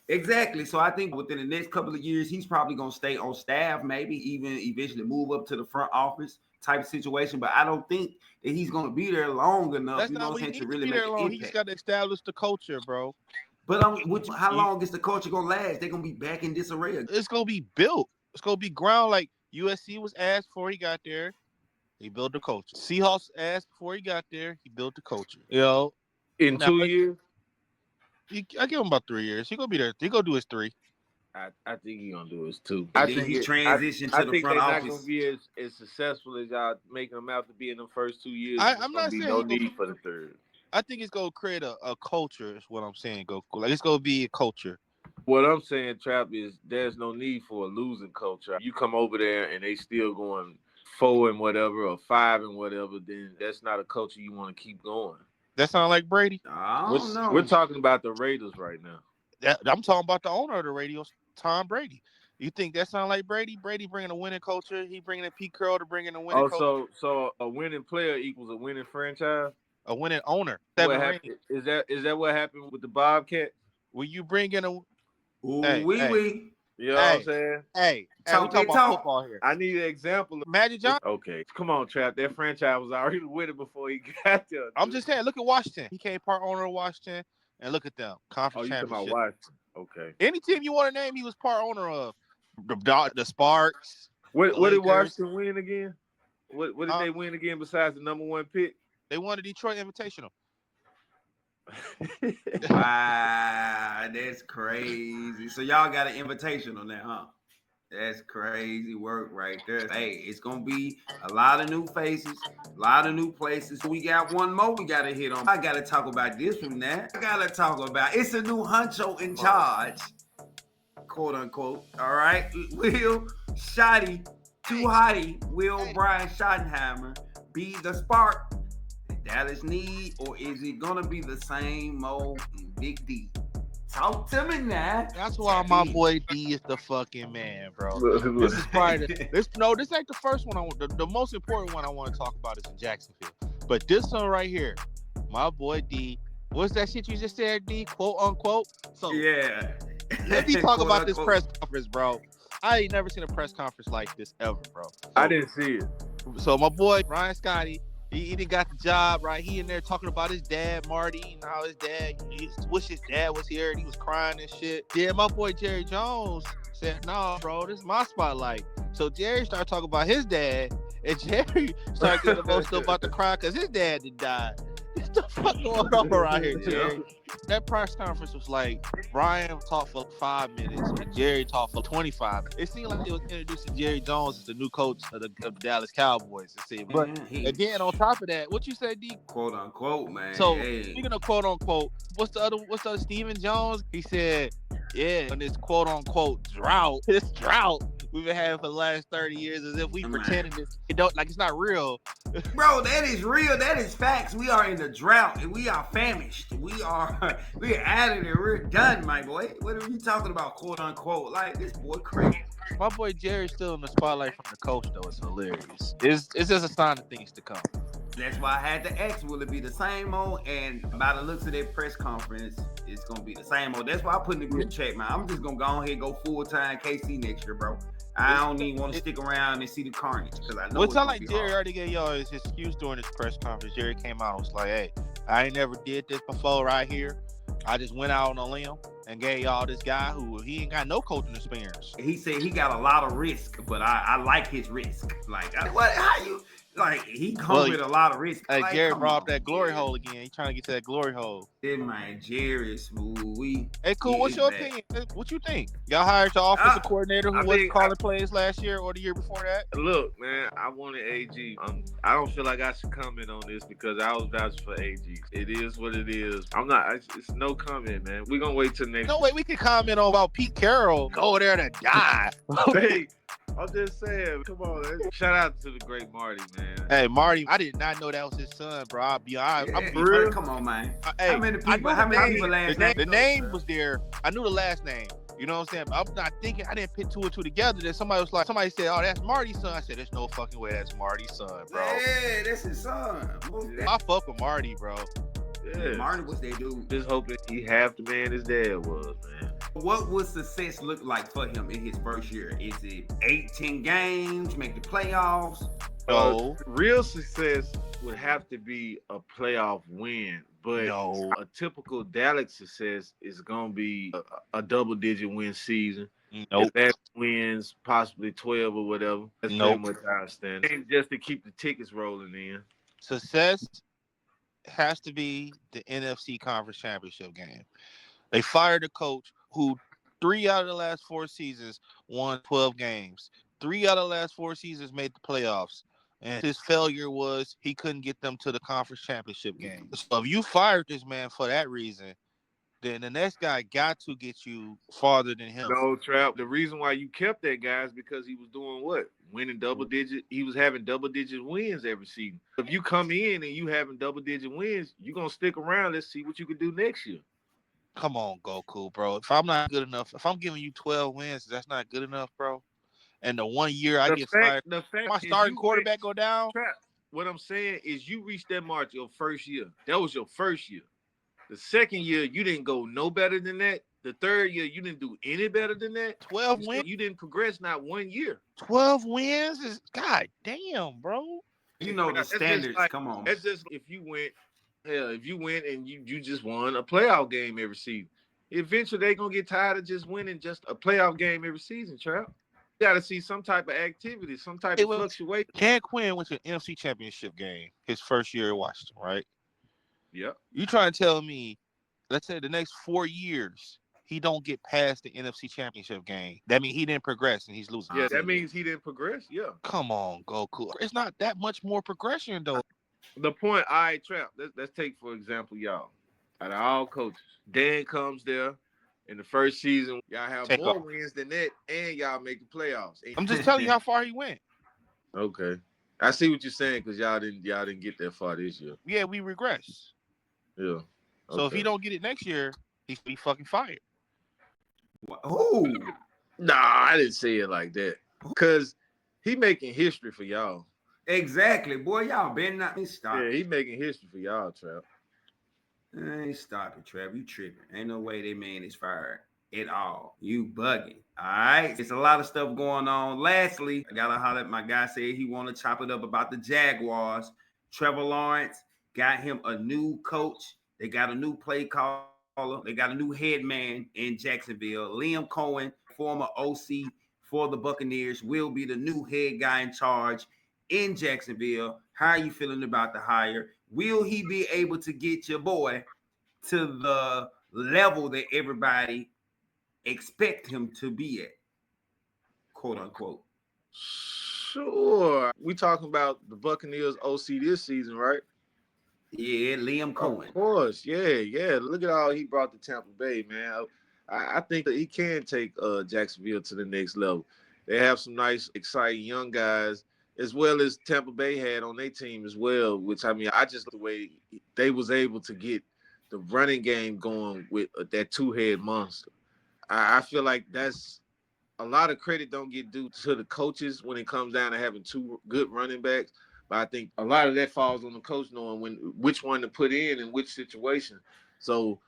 Exactly. So I think within the next couple of years, he's probably gonna stay on staff, maybe even eventually move up to the front office type of situation. But I don't think that he's gonna be there long enough. That's not what he needs to really make an impact. He's got to establish the culture, bro. But how long is the culture gonna last? They're gonna be back in disarray. It's gonna be built. It's gonna be ground like USC was asked before he got there. He built the culture. Seahawks asked before he got there. He built the culture. In 2 years, I give him about 3 years. He gonna be there. He gonna do his 3. I think he's gonna do his 2. I think he transitioned to the front office. I think they're not gonna be as successful as y'all making them out to be in the first 2 years. I'm not saying no need for the third. I think it's gonna create a culture. Is what I'm saying. Like it's gonna be a culture. What I'm saying, Trap, is there's no need for a losing culture. You come over there and they still going 4 and whatever or 5 and whatever, then that's not a culture you want to keep going. That sound like Brady? I don't know. We're talking about the Raiders right now. I'm talking about the owner of the radio, Tom Brady. You think that sound like Brady? Brady bringing a winning culture. He bringing in Pete Carroll to bring in a winning culture. So a winning player equals a winning franchise? a winning owner. What 7 happened? rings. Is that what happened with the Bobcats? When you bring in a Ooh, hey, wee hey, wee. You know what I'm hey, saying? hey, we Talk talking that about talk. football here. I need an example. Magic Johnson. Okay, come on, Trap. That franchise was already winning before he got there. I'm dude. just saying, look at Washington. He came part owner of Washington, and look at them, Oh, conference you talking about championship. Washington? Okay. Any team you want to name, he was part owner of. The Sparks. What The did Lakers. Washington win again? What did Huh? they win again besides the #1 pick? They won the Detroit Invitational. Wow, that's crazy. So y'all got an invitation on that, huh? That's crazy work right there. Hey, it's gonna be a lot of new faces, a lot of new places. We got one more we gotta hit on. I gotta talk about this one now. I gotta talk about it's a new honcho in charge, quote unquote. All right, Will Shotty, too hotty, Will Brian Schottenheimer be the spark that Dallas need, or is it gonna be the same old Big D? Talk to me now. That's why my boy D is the fucking man, bro. This is probably this ain't the first one. The most important one I want to talk about is in Jacksonville. But this one right here, my boy D. What's that shit you just said, D? Quote unquote. So Yeah. let me talk Quote, about this unquote. press conference, bro. I ain't never seen a press conference like this ever, bro. I didn't see it. So my boy Ryan Scotty, he didn't got the job, right? He in there talking about his dad, Marty, and how his dad, he wish his dad was here, and he was crying and shit. Yeah, my boy Jerry Jones said, "Nah, bro, this is my spotlight." So Jerry started talking about his dad, and Jerry started getting emotional about the cry because his dad had died. What the fuck going on around here, Jerry? That press conference was like Brian talked for 5 minutes and Jerry talked for 25 minutes. It seemed like they was introducing Jerry Jones as the new coach of the Dallas Cowboys. But and then on top of that, what you said, D? Quote unquote, man. So hey. speaking of quote unquote, what's the other Stephen Jones? He said, yeah, on this quote unquote drought, this drought we've been having for the last 30 years, as if we pretending it's not real. Bro, that is real. That is facts. We are in the drought and we are famished. We're out of there. We're done, my boy. What are you talking about, quote unquote? Like, this boy crazy. My boy Jerry's still in the spotlight from the coach, though. It's hilarious. It's just a sign of things to come. That's why I had to ask, will it be the same old? And by the looks of that press conference, it's going to be the same old. That's why I put in the group chat, man. I'm just going to go ahead and go full-time KC next year, bro. I don't even want to stick around and see the carnage because I know it's not like Jerry already gave y'all his excuse during this press conference. Jerry came out and was like, hey, I ain't never did this before right here. I just went out on a limb and gave y'all this guy who he ain't got no coaching experience. He said he got a lot of risk, but I like his risk. Like, what? How you? Like, he comes with a lot of risk. Hey, like, Jerry brought up that glory hole again. He trying to get to that glory hole. That man, Jerry is smooth. Hey, cool. What's your opinion? What you think? Y'all hired your offensive coordinator who wasn't calling plays last year or the year before that? Look, man, I wanted AG. I don't feel like I should comment on this because I was vouching for AG. It is what it is. I'm not. It's no comment, man. We're gonna wait till next. No way. We can comment on about Pete Carroll go there to die. Hey, I'm just saying. Come on, man. Shout out to the great Marty, man. Hey, Marty, I did not know that was his son, bro. I'll be honest. Yeah, come on, man. Hey, how many people last name? The name was there. I knew the last name. You know what I'm saying? But I'm not thinking. I didn't put two and two together. Then somebody said, "Oh, that's Marty's son." I said, "There's no fucking way that's Marty's son, bro." Yeah, that's his son. I fuck with Marty, bro. Yeah, Marty was that dude. Just hoping he half the man his dad was, man. What would success look like for him in his first year? Is it 18 games, make the playoffs? No. Real success would have to be a playoff win, but a typical Dallas success is going to be a double-digit win season. Nope. If that wins possibly 12 or whatever, that's pretty much our standard. And just to keep the tickets rolling in. Success has to be the NFC Conference Championship game. They fired a coach who 3 out of the last 4 seasons won 12 games. 3 out of the last 4 seasons made the playoffs. And his failure was he couldn't get them to the conference championship game. So if you fired this man for that reason, then the next guy got to get you farther than him. No, Trap. The reason why you kept that guy is because he was doing what? Winning double-digit. He was having double-digit wins every season. If you come in and you having double-digit wins, you're going to stick around. Let's see what you can do next year. Come on, Goku, bro. If I'm not good enough, if I'm giving you 12 wins, that's not good enough, bro. And the 1 year I get fired, my starting quarterback go down. Trap. what I'm saying is you reached that mark your first year. That was your first year. The second year, you didn't go no better than that. The third year, you didn't do any better than that. 12 wins. You didn't progress not 1 year. 12 wins is god damn, bro. You know the That's just standards. like- Come on. That's just if you went and you just won a playoff game every season. Eventually, they're gonna get tired of just winning just a playoff game every season, Trap. You got to see some type of activity, some type of fluctuation. Dan Quinn went to an NFC Championship game his first year at Washington, right? Yep. You trying to tell me, let's say the next 4 years, he don't get past the NFC Championship game. That means he didn't progress and he's losing. Yeah, that means he didn't progress. Yeah. Come on, Goku. It's not that much more progression, though. The point, all right, Trap, let's take, for example, y'all. Out of all coaches, Dan comes there in the first season. Y'all have more wins than that, and y'all make the playoffs. I'm just telling you how far he went. Okay. I see what you're saying because y'all didn't get that far this year. Yeah, we regress. Yeah. Okay. So if he don't get it next year, he's be fucking fired. Who? Nah, I didn't say it like that. Because he making history for y'all. Exactly, boy. Y'all better not stop. Yeah, he making history for y'all, Trap. Ain't stop it, Trap. You tripping. Ain't no way that man is fired at all. You bugging. All right. It's a lot of stuff going on. Lastly, I gotta holler at my guy said he want to chop it up about the Jaguars. Trevor Lawrence got him a new coach. They got a new play caller. They got a new head man in Jacksonville. Liam Cohen, former OC for the Buccaneers, will be the new head guy in charge in Jacksonville. How are you feeling about the hire? Will he be able to get your boy to the level that everybody expect him to be at, quote unquote? Sure. We talking about the Buccaneers OC this season, right? Yeah, Liam Cohen. Of course, yeah. Look at all he brought to Tampa Bay, man. I think that he can take Jacksonville to the next level. They have some nice, exciting young guys, as well as Tampa Bay had on their team as well, which, I mean, I just like the way they was able to get the running game going with that two-head monster. I feel like that's a lot of credit don't get due to the coaches when it comes down to having two good running backs. But I think a lot of that falls on the coach knowing which one to put in which situation. So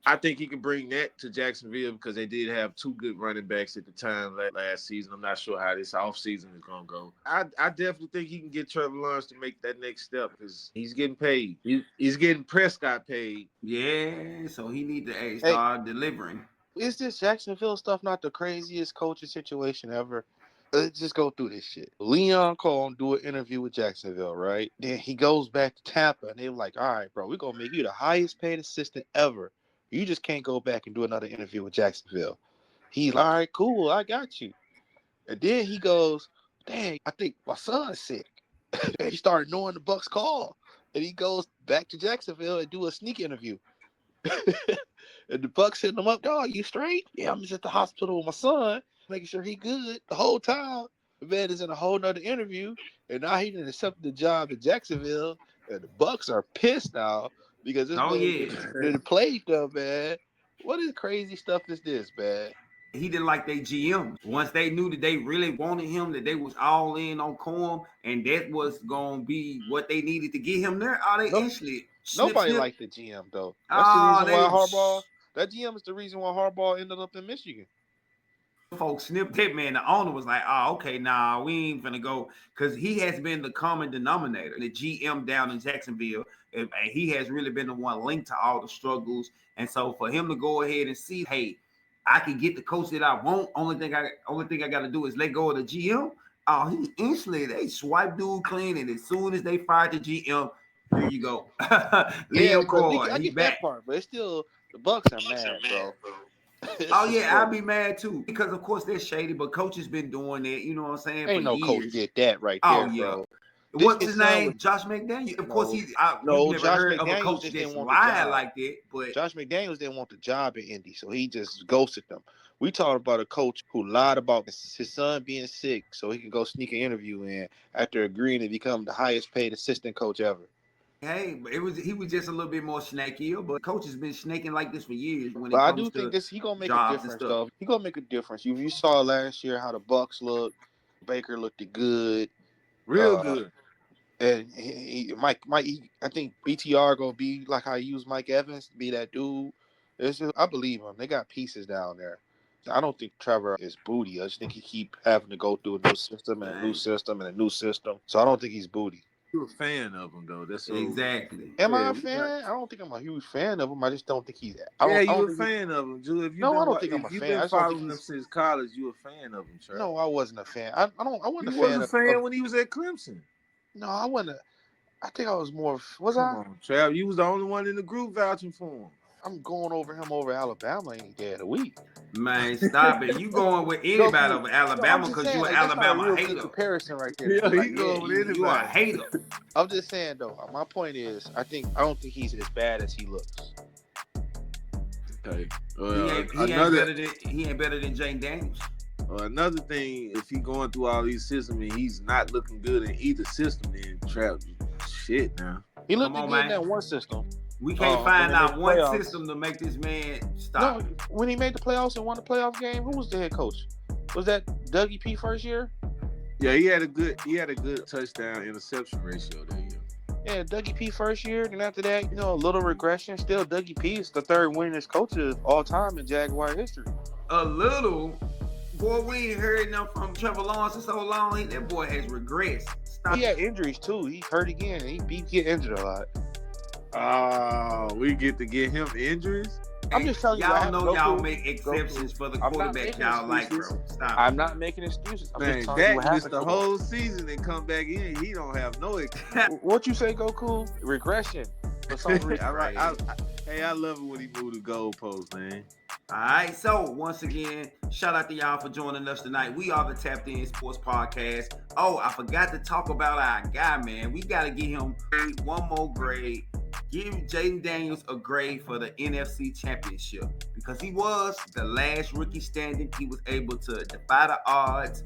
I think he can bring that to Jacksonville because they did have two good running backs at the time last season. I'm not sure how this offseason is going to go. I definitely think he can get Trevor Lawrence to make that next step because he's getting paid. He's getting Prescott paid. Yeah, so he need to start delivering. Is this Jacksonville stuff not the craziest coaching situation ever? Let's just go through this shit. Leon Cohen do an interview with Jacksonville, right? Then he goes back to Tampa, and they're like, all right, bro, we're going to make you the highest paid assistant ever. You just can't go back and do another interview with Jacksonville. He's like, all right, cool, I got you. And then he goes, dang, I think my son's sick. And he started knowing the Bucs call. And he goes back to Jacksonville and do a sneak interview. And the Bucs hitting him up, dog, you straight? Yeah, I'm just at the hospital with my son, making sure he good the whole time. The man is in a whole nother interview, and now he didn't accept the job in Jacksonville, and the Bucs are pissed now because this man played them, man. What is crazy stuff is this, man? He didn't like their GM. Once they knew that they really wanted him, that they was all in on Cohen, and that was going to be what they needed to get him there, Nobody liked the GM, though. That's the reason why Harbaugh... That GM is the reason why Harbaugh ended up in Michigan. Folks snipped that man. The owner was like, oh, okay, nah, we ain't finna go. Because he has been the common denominator. The GM down in Jacksonville, and he has really been the one linked to all the struggles. And so for him to go ahead and see, hey, I can get the coach that I want. Only thing I got to do is let go of the GM. Oh, he instantly, they swipe dude clean. And as soon as they fired the GM, here you go. Liam Cohen, I get that part, but it's still... The Bucs are mad, bro. Oh yeah, I'll be mad too because of course they're shady, but coach has been doing that. You know what I'm saying? Ain't for no years. Coach did that right there, yeah. bro. What's his name? Josh McDaniels. Of course, you've never heard of a coach that's lying like that. But Josh McDaniels didn't want the job in Indy, so he just ghosted them. We talked about a coach who lied about his son being sick so he could go sneak an interview in after agreeing to become the highest paid assistant coach ever. Hey, but he was just a little bit more snakier, but coach has been snaking like this for years. But I do think he gonna make a difference, though. He gonna make a difference. You saw last year how the Bucs looked. Baker looked good, real good. And I think BTR gonna be like how he used Mike Evans, be that dude. I believe him. They got pieces down there. I don't think Trevor is booty. I just think he keep having to go through a new system and a new system and a new system. So I don't think he's booty. You're a fan of him though. That's so, Exactly. Am I yeah, a fan? I don't think I'm a huge fan of him. I just don't think he's. Yeah, I you don't a think fan of him, Drew. If No, I don't think I'm a if you've fan. I been just don't think following him he's. since college, you a fan of him, Trey. No, I wasn't a fan. I wasn't You a fan was a fan of. when he was at Clemson. No, I wasn't. I think I was more. Was Come I? on, Trav. You was the only one in the group vouching for him. I'm going over him over Alabama any day of the week. Man, stop it. You going with anybody over Alabama because you an Alabama that's not a real hater. good comparison right there. Yeah, Like, he going with anybody. You a hater. I'm just saying though. My point is, I don't think he's as bad as he looks. Okay. He ain't better than Jane Daniels. Another thing, if he going through all these systems and he's not looking good in either system, then Trav, shit now. He looked Come good on, in man. that one system. We can't find when they out made one playoffs. system to make this man stop. No, when he made the playoffs and won the playoff game, who was the head coach? Was that Dougie P first year? Yeah, he had a good touchdown interception ratio that year. Yeah, Dougie P first year. Then after that, a little regression. Still, Dougie P is the third winningest coach of all time in Jaguar history. A little. Boy, we ain't heard enough from Trevor Lawrence in so long. That boy has regressed. Stop. He had injuries too. He hurt again. He get injured a lot. Oh, we get to get him injuries? I'm just telling you. Y'all know y'all make exceptions for the quarterback y'all like, bro. Stop. I'm not making excuses. I'm Man, just telling you what Dak missed happened. the whole season and come back in. He don't have no excuse. What you say, Goku? Regression. For some reason. I love it when he moved the goalpost, man. All right, so once again, shout out to y'all for joining us tonight. We are the Tapped In Sports Podcast. Oh, I forgot to talk about our guy, man. We got to give him one more grade. Give Jaden Daniels a grade for the NFC Championship because he was the last rookie standing. He was able to defy the odds.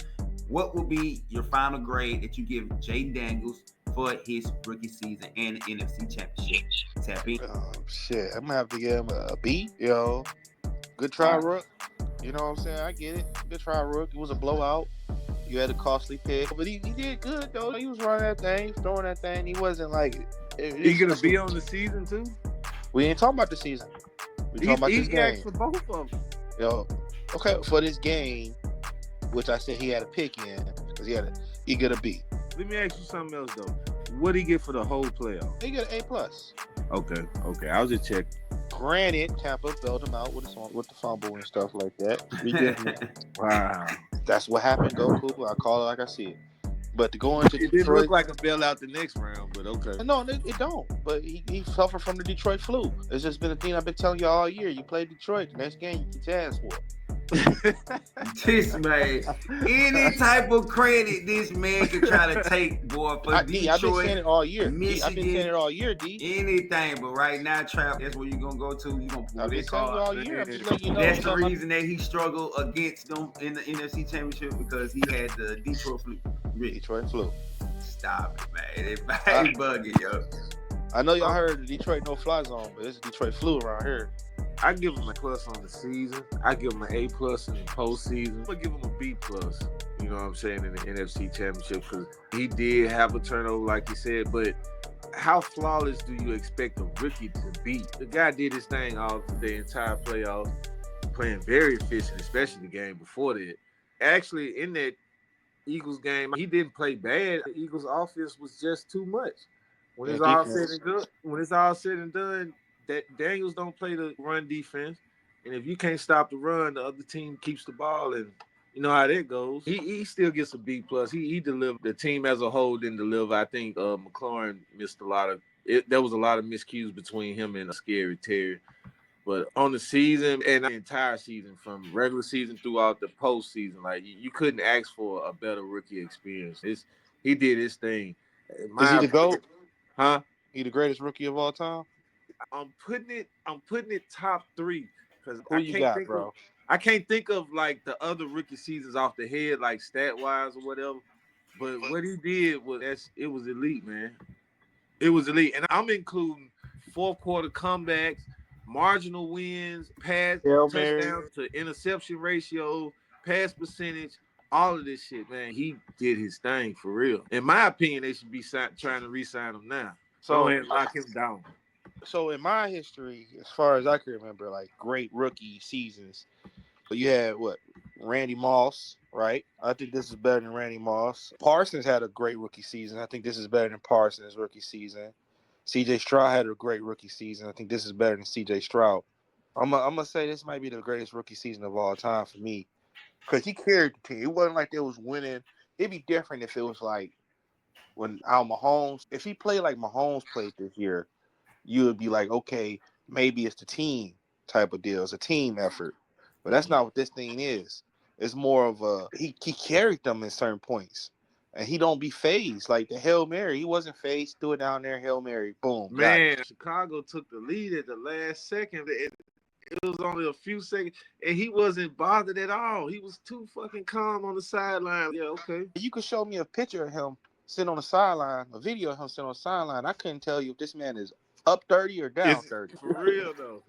What will be your final grade that you give Jaden Daniels for his rookie season and the NFC Championship? Tap in. Shit, I'm gonna have to give him a B. Good try, Rook. You know what I'm saying? I get it. Good try, Rook. It was a blowout. You had a costly pick, but he did good though. He was running that thing, throwing that thing. He wasn't like. He gonna be on the season too? We ain't talking about the season. We talking about this game. Asked for both of them. Okay, for this game, which I said he had a pick in because he get a B. Let me ask you something else though. What did he get for the whole playoff? He get an A+. Okay. I was just checking. Granted, Tampa bailed him out with the fumble and stuff like that. Wow. That's what happened, Goku. I call it like I see it. But to go into It Detroit, didn't look like a bailout the next round, but okay. No, it don't. But he suffered from the Detroit flu. It's just been a thing I've been telling you all year. You play Detroit, the next game you get your ass whooped. This man, any type of credit this man can try to take, boy, for Detroit. I've been saying it all year. Michigan, I've been saying it all year, D. Anything, but right now, Trap, that's where you're gonna go to. You're gonna pull I've been this telling you card. all year. I'm just letting you know. That's the reason that he struggled against them in the NFC Championship because he had the Detroit flu. Detroit flu. Stop it, man. It's bugging, yo. I know y'all heard the Detroit no-fly zone, but it's Detroit flu around here. I give him a plus on the season. I give him an A+ in the postseason. I give him a B+. You know what I'm saying, in the NFC Championship because he did have a turnover, like you said. But how flawless do you expect a rookie to be? The guy did his thing all the entire playoffs, playing very efficient, especially the game before that. Actually, in that Eagles game, he didn't play bad. The Eagles' offense was just too much. When it's all said and done, that Daniels don't play the run defense, and if you can't stop the run, the other team keeps the ball, and you know how that goes. He still gets a B+. He delivered. The team as a whole didn't deliver. I think McLaurin missed a lot of it. There was a lot of miscues between him and Scary Terry. But on the season and the entire season, from regular season throughout the postseason, like you couldn't ask for a better rookie experience. He did his thing. Is he the GOAT? Huh? He the greatest rookie of all time? I'm putting it top 3 because Who you got, bro? I can't think of like the other rookie seasons off the head, like stat wise or whatever. But what he did was elite, man. It was elite, and I'm including fourth quarter comebacks, marginal wins, pass touchdowns to interception ratio, pass percentage, all of this shit, man, he did his thing for real. In my opinion, they should be trying to re-sign him now. So Go ahead and lock him down. So in my history, as far as I can remember, like great rookie seasons, you had what? Randy Moss, right? I think this is better than Randy Moss. Parsons had a great rookie season. I think this is better than Parsons' rookie season. C.J. Stroud had a great rookie season. I think this is better than C.J. Stroud. I'm gonna say this might be the greatest rookie season of all time for me, because he carried the team. It wasn't like they was winning. It'd be different if it was like when Al Mahomes, if he played like Mahomes played this year, you would be like, okay, maybe it's the team type of deal. It's a team effort. But that's not what this thing is. It's more of he carried them in certain points. And he don't be phased. Like the Hail Mary, he wasn't phased. Threw it down there, Hail Mary, boom. Man, Chicago took the lead at the last second. It was only a few seconds, and he wasn't bothered at all. He was too fucking calm on the sideline. Yeah, okay. You could show me a picture of him sitting on the sideline, a video of him sitting on the sideline. I couldn't tell you if this man is up 30 or down 30. For real, though.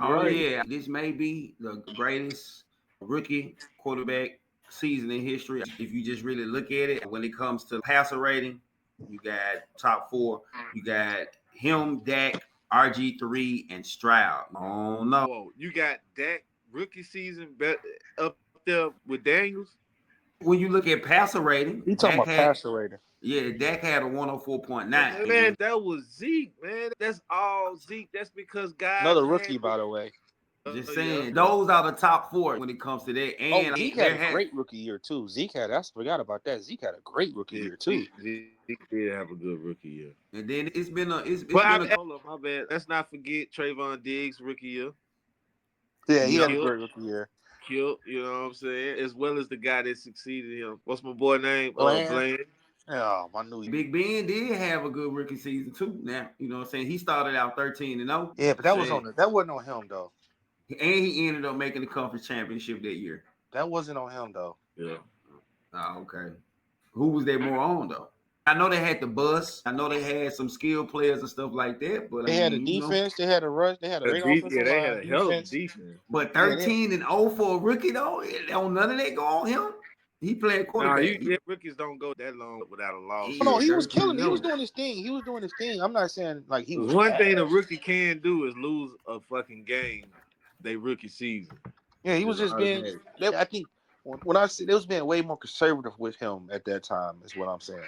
Oh, yeah. This may be the greatest rookie quarterback season in history. If you just really look at it, when it comes to passer rating, you got top 4. You got him, Dak, RG3, and Stroud. Oh, no. Whoa, you got Dak rookie season up there with Daniels? When you look at passer rating, You talking about passer rating. Yeah, Dak had a 104.9. Man, that was Zeke, man. That's all Zeke. That's because guys. Another rookie, by the way. Just saying, those are the top 4 when it comes to that. And Zeke had a great rookie year too. I forgot about that. Zeke had a great rookie year too. Zeke did have a good rookie year. And then it's been a. Hold up, my bad. Let's not forget Trayvon Diggs rookie year. Yeah, he had a great rookie year. Killed, you know what I'm saying? As well as the guy that succeeded him. What's my boy name? Blaine. Yeah, I knew Big Ben did have a good rookie season too. Now, you know what I'm saying? He started out 13-0. Yeah, but that wasn't on him though. And he ended up making the conference championship that year. That wasn't on him though. Yeah. Oh, okay. Who was they more on though? I know they had the bus. I know they had some skilled players and stuff like that, but they had a defense. They had a rush. They had a great offensive line. They had a hell of a defense. But 13-0 for a rookie though, none of that go on him. He played quarterback. Rookies don't go that long without a loss. No, he was killing. He was doing his thing. I'm not saying like he was. One thing a rookie can do is lose a fucking game. They rookie season. Yeah, he was just being. I think when I said it was being way more conservative with him at that time is what I'm saying.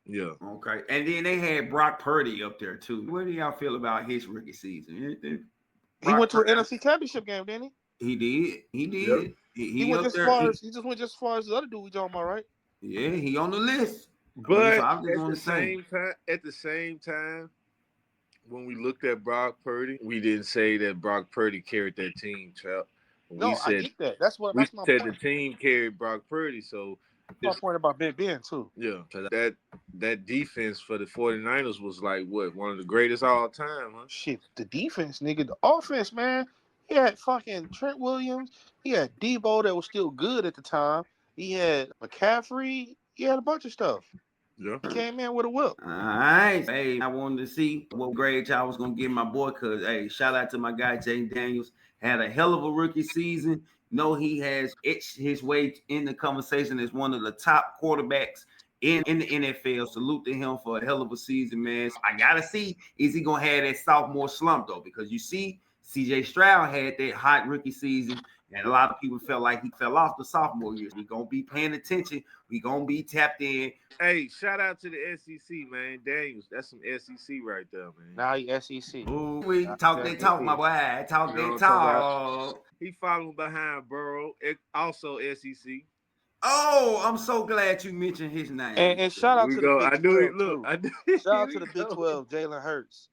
Yeah. Okay. And then they had Brock Purdy up there too. What do y'all feel about his rookie season? He went to an NFC Championship game, didn't he? He did. Yep. He went just far as he just went just as far as the other dude we talking about, right? Yeah, he on the list. But at the same time, when we looked at Brock Purdy, we didn't say that Brock Purdy carried that team, Chap. I get that. That's my point. The team carried Brock Purdy, so my point about Big Ben too. Yeah, that defense for the 49ers was like what, one of the greatest all time, huh? Shit, the defense, nigga, the offense, man. He had fucking Trent Williams. He had Debo that was still good at the time. He had McCaffrey. He had a bunch of stuff. Yeah. He came in with a whip. All right. Hey, I wanted to see what grade y'all was going to give my boy because, hey, shout out to my guy, Jaden Daniels. Had a hell of a rookie season. No, he has etched his way in the conversation as one of the top quarterbacks in the NFL. Salute to him for a hell of a season, man. So I got to see, is he going to have that sophomore slump, though? Because you see, C.J. Stroud had that hot rookie season, and a lot of people felt like he fell off the sophomore year. We're going to be paying attention. We're going to be tapped in. Hey, shout out to the SEC, man. Daniels, that's some SEC right there, man. Now he SEC. Ooh, we talk that talk, my boy. Talk that talk. He following behind Burrow, also SEC. Oh, I'm so glad you mentioned his name. And shout out to the Big 12. Shout out to the Big 12, Jalen Hurts.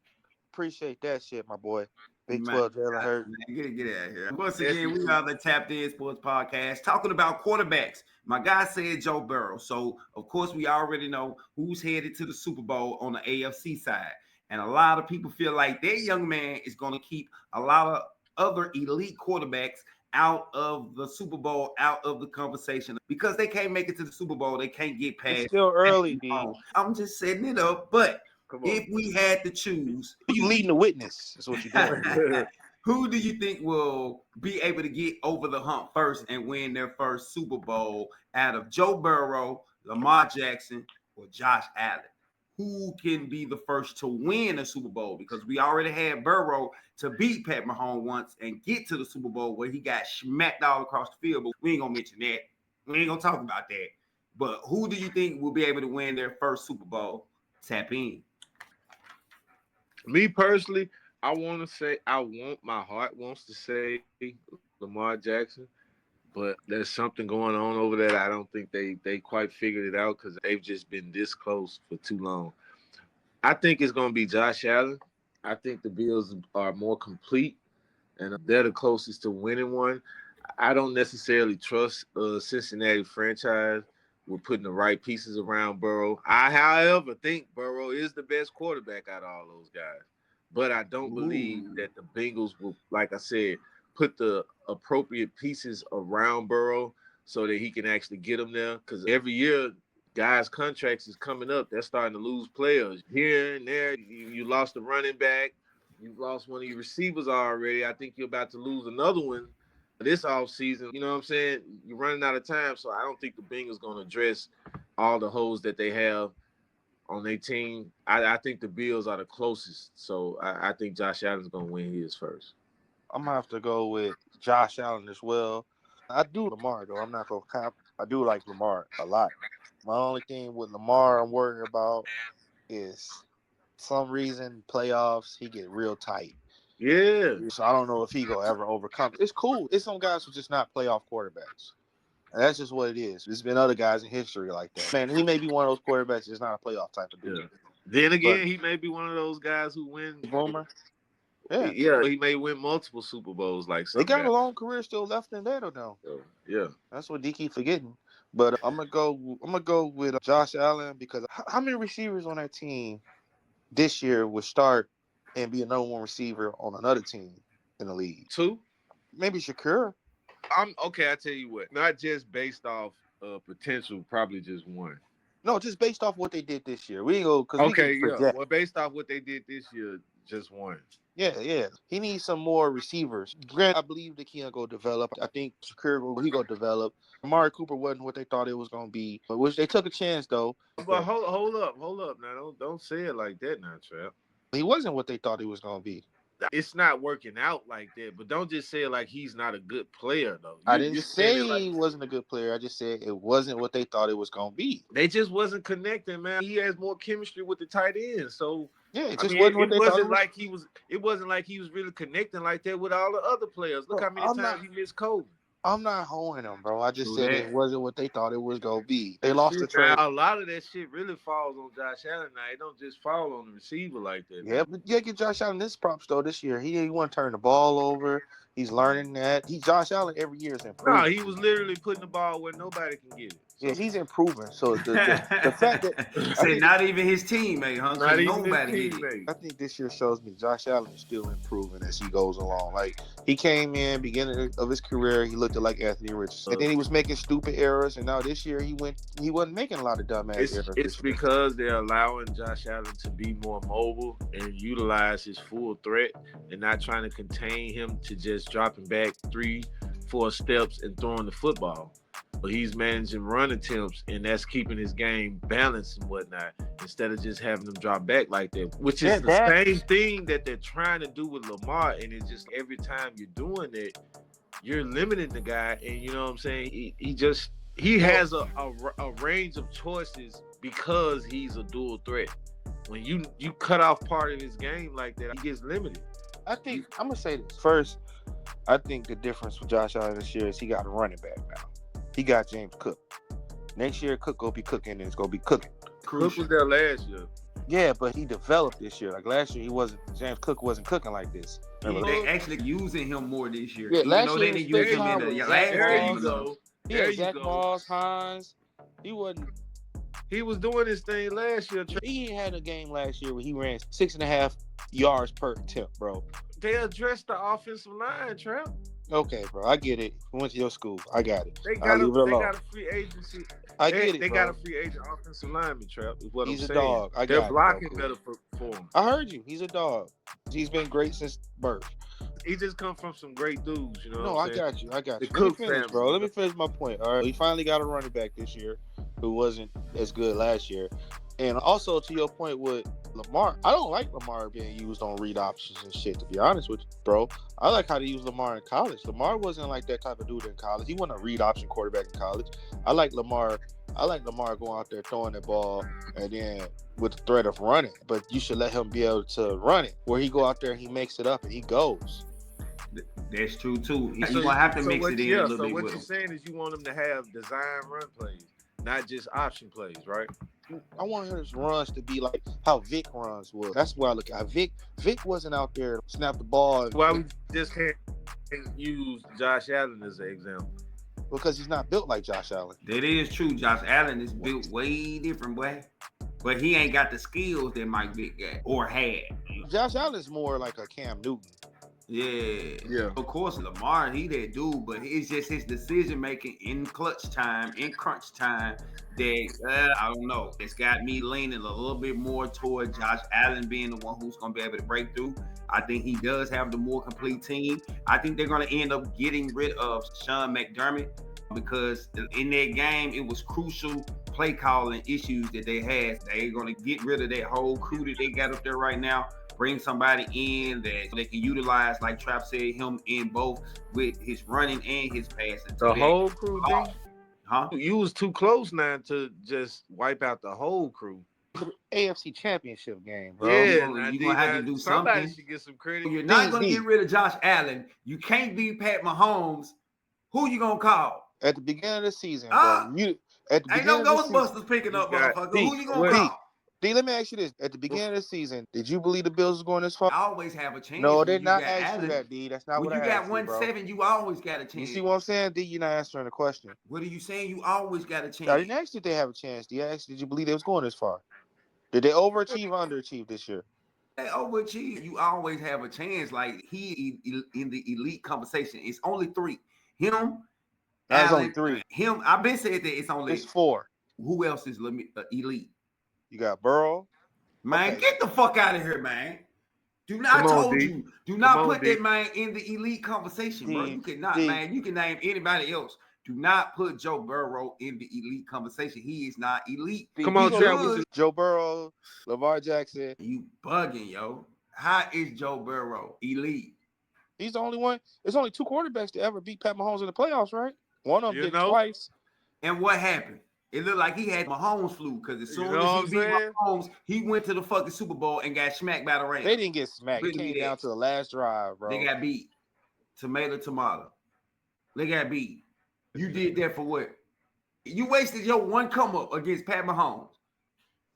Appreciate that shit, my boy. Big 12, Jalen Hurts. Get out of here. Once again, we are the Tapped In Sports Podcast talking about quarterbacks. My guy said Joe Burrow. So, of course, we already know who's headed to the Super Bowl on the AFC side. And a lot of people feel like their young man is going to keep a lot of other elite quarterbacks out of the Super Bowl, out of the conversation. Because they can't make it to the Super Bowl, they can't get past. It's still early, D. I'm just setting it up. But if we had to choose, you leading the witness. That's what you're doing. Who do you think will be able to get over the hump first and win their first Super Bowl out of Joe Burrow, Lamar Jackson, or Josh Allen? Who can be the first to win a Super Bowl? Because we already had Burrow to beat Pat Mahomes once and get to the Super Bowl where he got smacked all across the field. But we ain't gonna mention that. We ain't gonna talk about that. But who do you think will be able to win their first Super Bowl? Tap in. Me personally, my heart wants to say Lamar Jackson, but there's something going on over there. I don't think they quite figured it out because they've just been this close for too long. I think it's going to be Josh Allen. I think the Bills are more complete, and they're the closest to winning one. I don't necessarily trust Cincinnati franchise with putting the right pieces around Burrow. I, however, think Burrow is the best quarterback out of all those guys. But I don't believe that the Bengals will, like I said, put the appropriate pieces around Burrow so that he can actually get them there. Because every year, guys' contracts is coming up. They're starting to lose players. Here and there, you lost a running back. You've lost one of your receivers already. I think you're about to lose another one this offseason. You know what I'm saying? You're running out of time. So I don't think the Bengals going to address all the holes that they have on their team. I think the Bills are the closest. So I think Josh Allen's going to win his first. I'm going to have to go with Josh Allen as well. I do Lamar, though. I'm not going to comp. I do like Lamar a lot. My only thing with Lamar I'm worried about is some reason playoffs, he get real tight. Yeah. So I don't know if he going to ever overcome it. It's cool. It's some guys who just not playoff quarterbacks. And that's just what it is. There's been other guys in history like that. Man, he may be one of those quarterbacks that's not a playoff type of dude. Yeah. Then again, he may be one of those guys who win. Boomer. Yeah, he may win multiple Super Bowls like some They got guys. a long career still left in there, though. Yeah. That's what D keep forgetting. But I'm gonna go with Josh Allen because how many receivers on that team this year would start and be a number one receiver on another team in the league? 2? Maybe Shakur. I tell you what, not just based off potential, probably just 1. No, just based off what they did this year. We ain't go because Well, based off what they did this year, just 1. Yeah. He needs some more receivers. Grant, I believe that he go develop. I think Shakur he go develop. Amari Cooper wasn't what they thought it was gonna be, which they took a chance though. But hold up now. Don't say it like that now, Trap. He wasn't what they thought he was gonna be. It's not working out like that, but don't just say it like he's not a good player, though. I didn't say he wasn't a good player. I just said it wasn't what they thought it was going to be. They just wasn't connecting, man. He has more chemistry with the tight end, so yeah, it just wasn't what they thought. It wasn't like he was really connecting like that with all the other players. Look how many times he missed Kobe. I'm not holding them, bro. I just said it wasn't what they thought it was gonna be. They lost the trade. A lot of that shit really falls on Josh Allen now. It don't just fall on the receiver like that. Yeah, but get Josh Allen this props though this year. He didn't want to turn the ball over. He's learning that. Josh Allen every year is improving. No, he was literally putting the ball where nobody can get it. Yeah, he's improving. So the fact that not even his teammate, huh? Not even nobody his teammate. I think this year shows me Josh Allen is still improving as he goes along. Like he came in beginning of his career, he looked like Anthony Richardson, and then he was making stupid errors. And now this year he wasn't making a lot of dumb ass errors. It's because they're allowing Josh Allen to be more mobile and utilize his full threat, and not trying to contain him to just dropping back 3-4 steps and throwing the football. But he's managing run attempts, and that's keeping his game balanced and whatnot, instead of just having him drop back like that, which is the same thing that they're trying to do with Lamar. And it's just every time you're doing it, you're limiting the guy. And you know what I'm saying? He has a range of choices because he's a dual threat. When you cut off part of his game like that, he gets limited. I think I'm gonna say this first. I think the difference with Josh Allen this year is he got a running back now. He got James Cook. Next year, Cook gonna be cooking, and it's gonna be cooking. Cook was there last year. Yeah, but he developed this year. Like last year, James Cook wasn't cooking like this. They actually using him more this year. Yeah, last year they didn't use him in the last year. There you go. Yeah, Zach Moss, Hines. He wasn't. He was doing his thing last year. He had a game last year where he ran 6.5 yards per attempt, bro. They addressed the offensive line, Trap. Okay, bro, I get it. We went to your school. I got it. They I'll got leave it alone. a free agency. I get it, They bro. got a free agent offensive lineman, Trap. Is what He's I'm a saying. dog. I They're got it, blocking bro. better for him. I heard you. He's a dog. He's been great since birth. He just come from some great dudes, you know. No, what I I'm saying? got you. I got The you. Let me Cook finish, family, bro. you Let know? me finish my point. All right. We finally got a running back this year who wasn't as good last year. And also to your point with Lamar, I don't like Lamar being used on read options and shit, to be honest with you, bro. I like how they use Lamar in college. Lamar wasn't like that type of dude in college. He wasn't a read option quarterback in college. I like Lamar going out there throwing the ball and then with the threat of running. But you should let him be able to run it. Where he go out there and he makes it up and he goes. That's true too. You're So gonna have to mix what, it in yeah, a little so bit what with you're him. saying is you want him to have design run plays, not just option plays, right? I want his runs to be like how Vic runs was. That's why I look at Vic. Vic wasn't out there snap the ball Why we just can't use Josh Allen as an example? because he's not built like Josh Allen. That is true. Josh Allen is built way different, boy. But he ain't got the skills that Mike Vick got or had. Josh Allen's more like a Cam Newton. Yeah. Of course, Lamar, he that dude, but it's just his decision making in clutch time, in crunch time. That I don't know. It's got me leaning a little bit more toward Josh Allen being the one who's going to be able to break through. I think he does have the more complete team. I think they're going to end up getting rid of Sean McDermott because in that game it was crucial play calling issues that they had. They're going to get rid of that whole crew that they got up there right now. Bring somebody in that they can utilize, like Trap said, him in both with his running and his passing. The whole crew, D? Huh? You was too close now to just wipe out the whole crew. AFC Championship game, bro. Yeah, you're gonna have to do somebody something. should get some credit. You're not gonna get rid of Josh Allen. You can't beat Pat Mahomes. Who you gonna call? At the beginning of the season, bro. Ain't no Ghostbusters picking up, motherfucker. Who you gonna call? D, let me ask you this. At the beginning of the season, did you believe the Bills was going this far? I always have a chance. No, they're not asking you that, D. That's not when what I asked you, When you got 1-7, you always got a chance. You see what I'm saying, D? You're not answering the question. What are you saying? You always got a chance. I didn't ask you if they have a chance, D. I asked you, did you believe they was going this far? Did they overachieve or underachieve this year? They overachieve. You always have a chance. Like he in the elite conversation. It's only 3. Him. That's only 3. Him. I've been saying that it's only. It's 4. Who else is elite? You got Burrow. Man, get the fuck out of here, man. Do not put that man in the elite conversation, bro. You cannot, man. You can name anybody else. Do not put Joe Burrow in the elite conversation. He is not elite. Come on, Joe Burrow, Lamar Jackson. You bugging, yo. How is Joe Burrow elite? He's the only one. There's only 2 quarterbacks to ever beat Pat Mahomes in the playoffs, right? One of them did twice. And what happened? It looked like he had Mahomes flu because as soon as he beat Mahomes, he went to the fucking Super Bowl and got smacked by the Rams. They didn't get smacked. It came down to the last drive, bro. They got beat. Tomato. They got beat. You did that for what? You wasted your one come up against Pat Mahomes.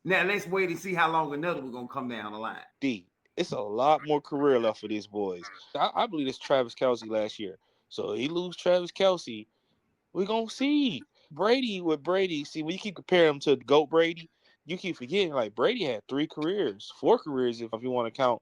Now let's wait and see how long another was gonna come down the line. D, it's a lot more career left for these boys. I believe it's Travis Kelce last year. So he lose Travis Kelce, we're gonna see. Brady, see, when you keep comparing him to GOAT Brady, you keep forgetting, like, Brady had 3 careers, 4 careers if you want to count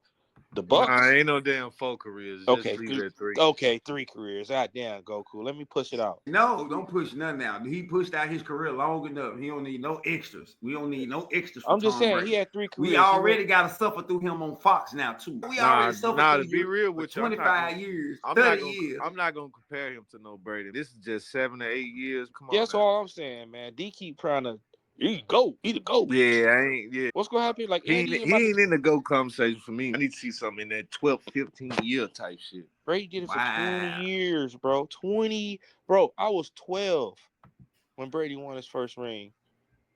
the Bucs. Nah, ain't no damn 4 careers. Okay, just leave it at 3. Okay, 3 careers. God damn, Goku. Let me push it out. No, don't push nothing out. He pushed out his career long enough. He don't need no extras. We don't need no extras. I'm just saying, he had 3 careers. We already got to suffer through him on Fox now, too. We already suffered to be real with you, 25 years, 30 years. I'm not going to compare him to no Brady. This is just 7 to 8 years. Come on. That's all I'm saying, man. D keep trying to. He the GOAT. Yeah, What's gonna happen? Like he ain't in the GOAT conversation for me. I need to see something in that 12, 15 year type shit. Brady did it for 20 years, bro. 20, bro. I was 12 when Brady won his first ring.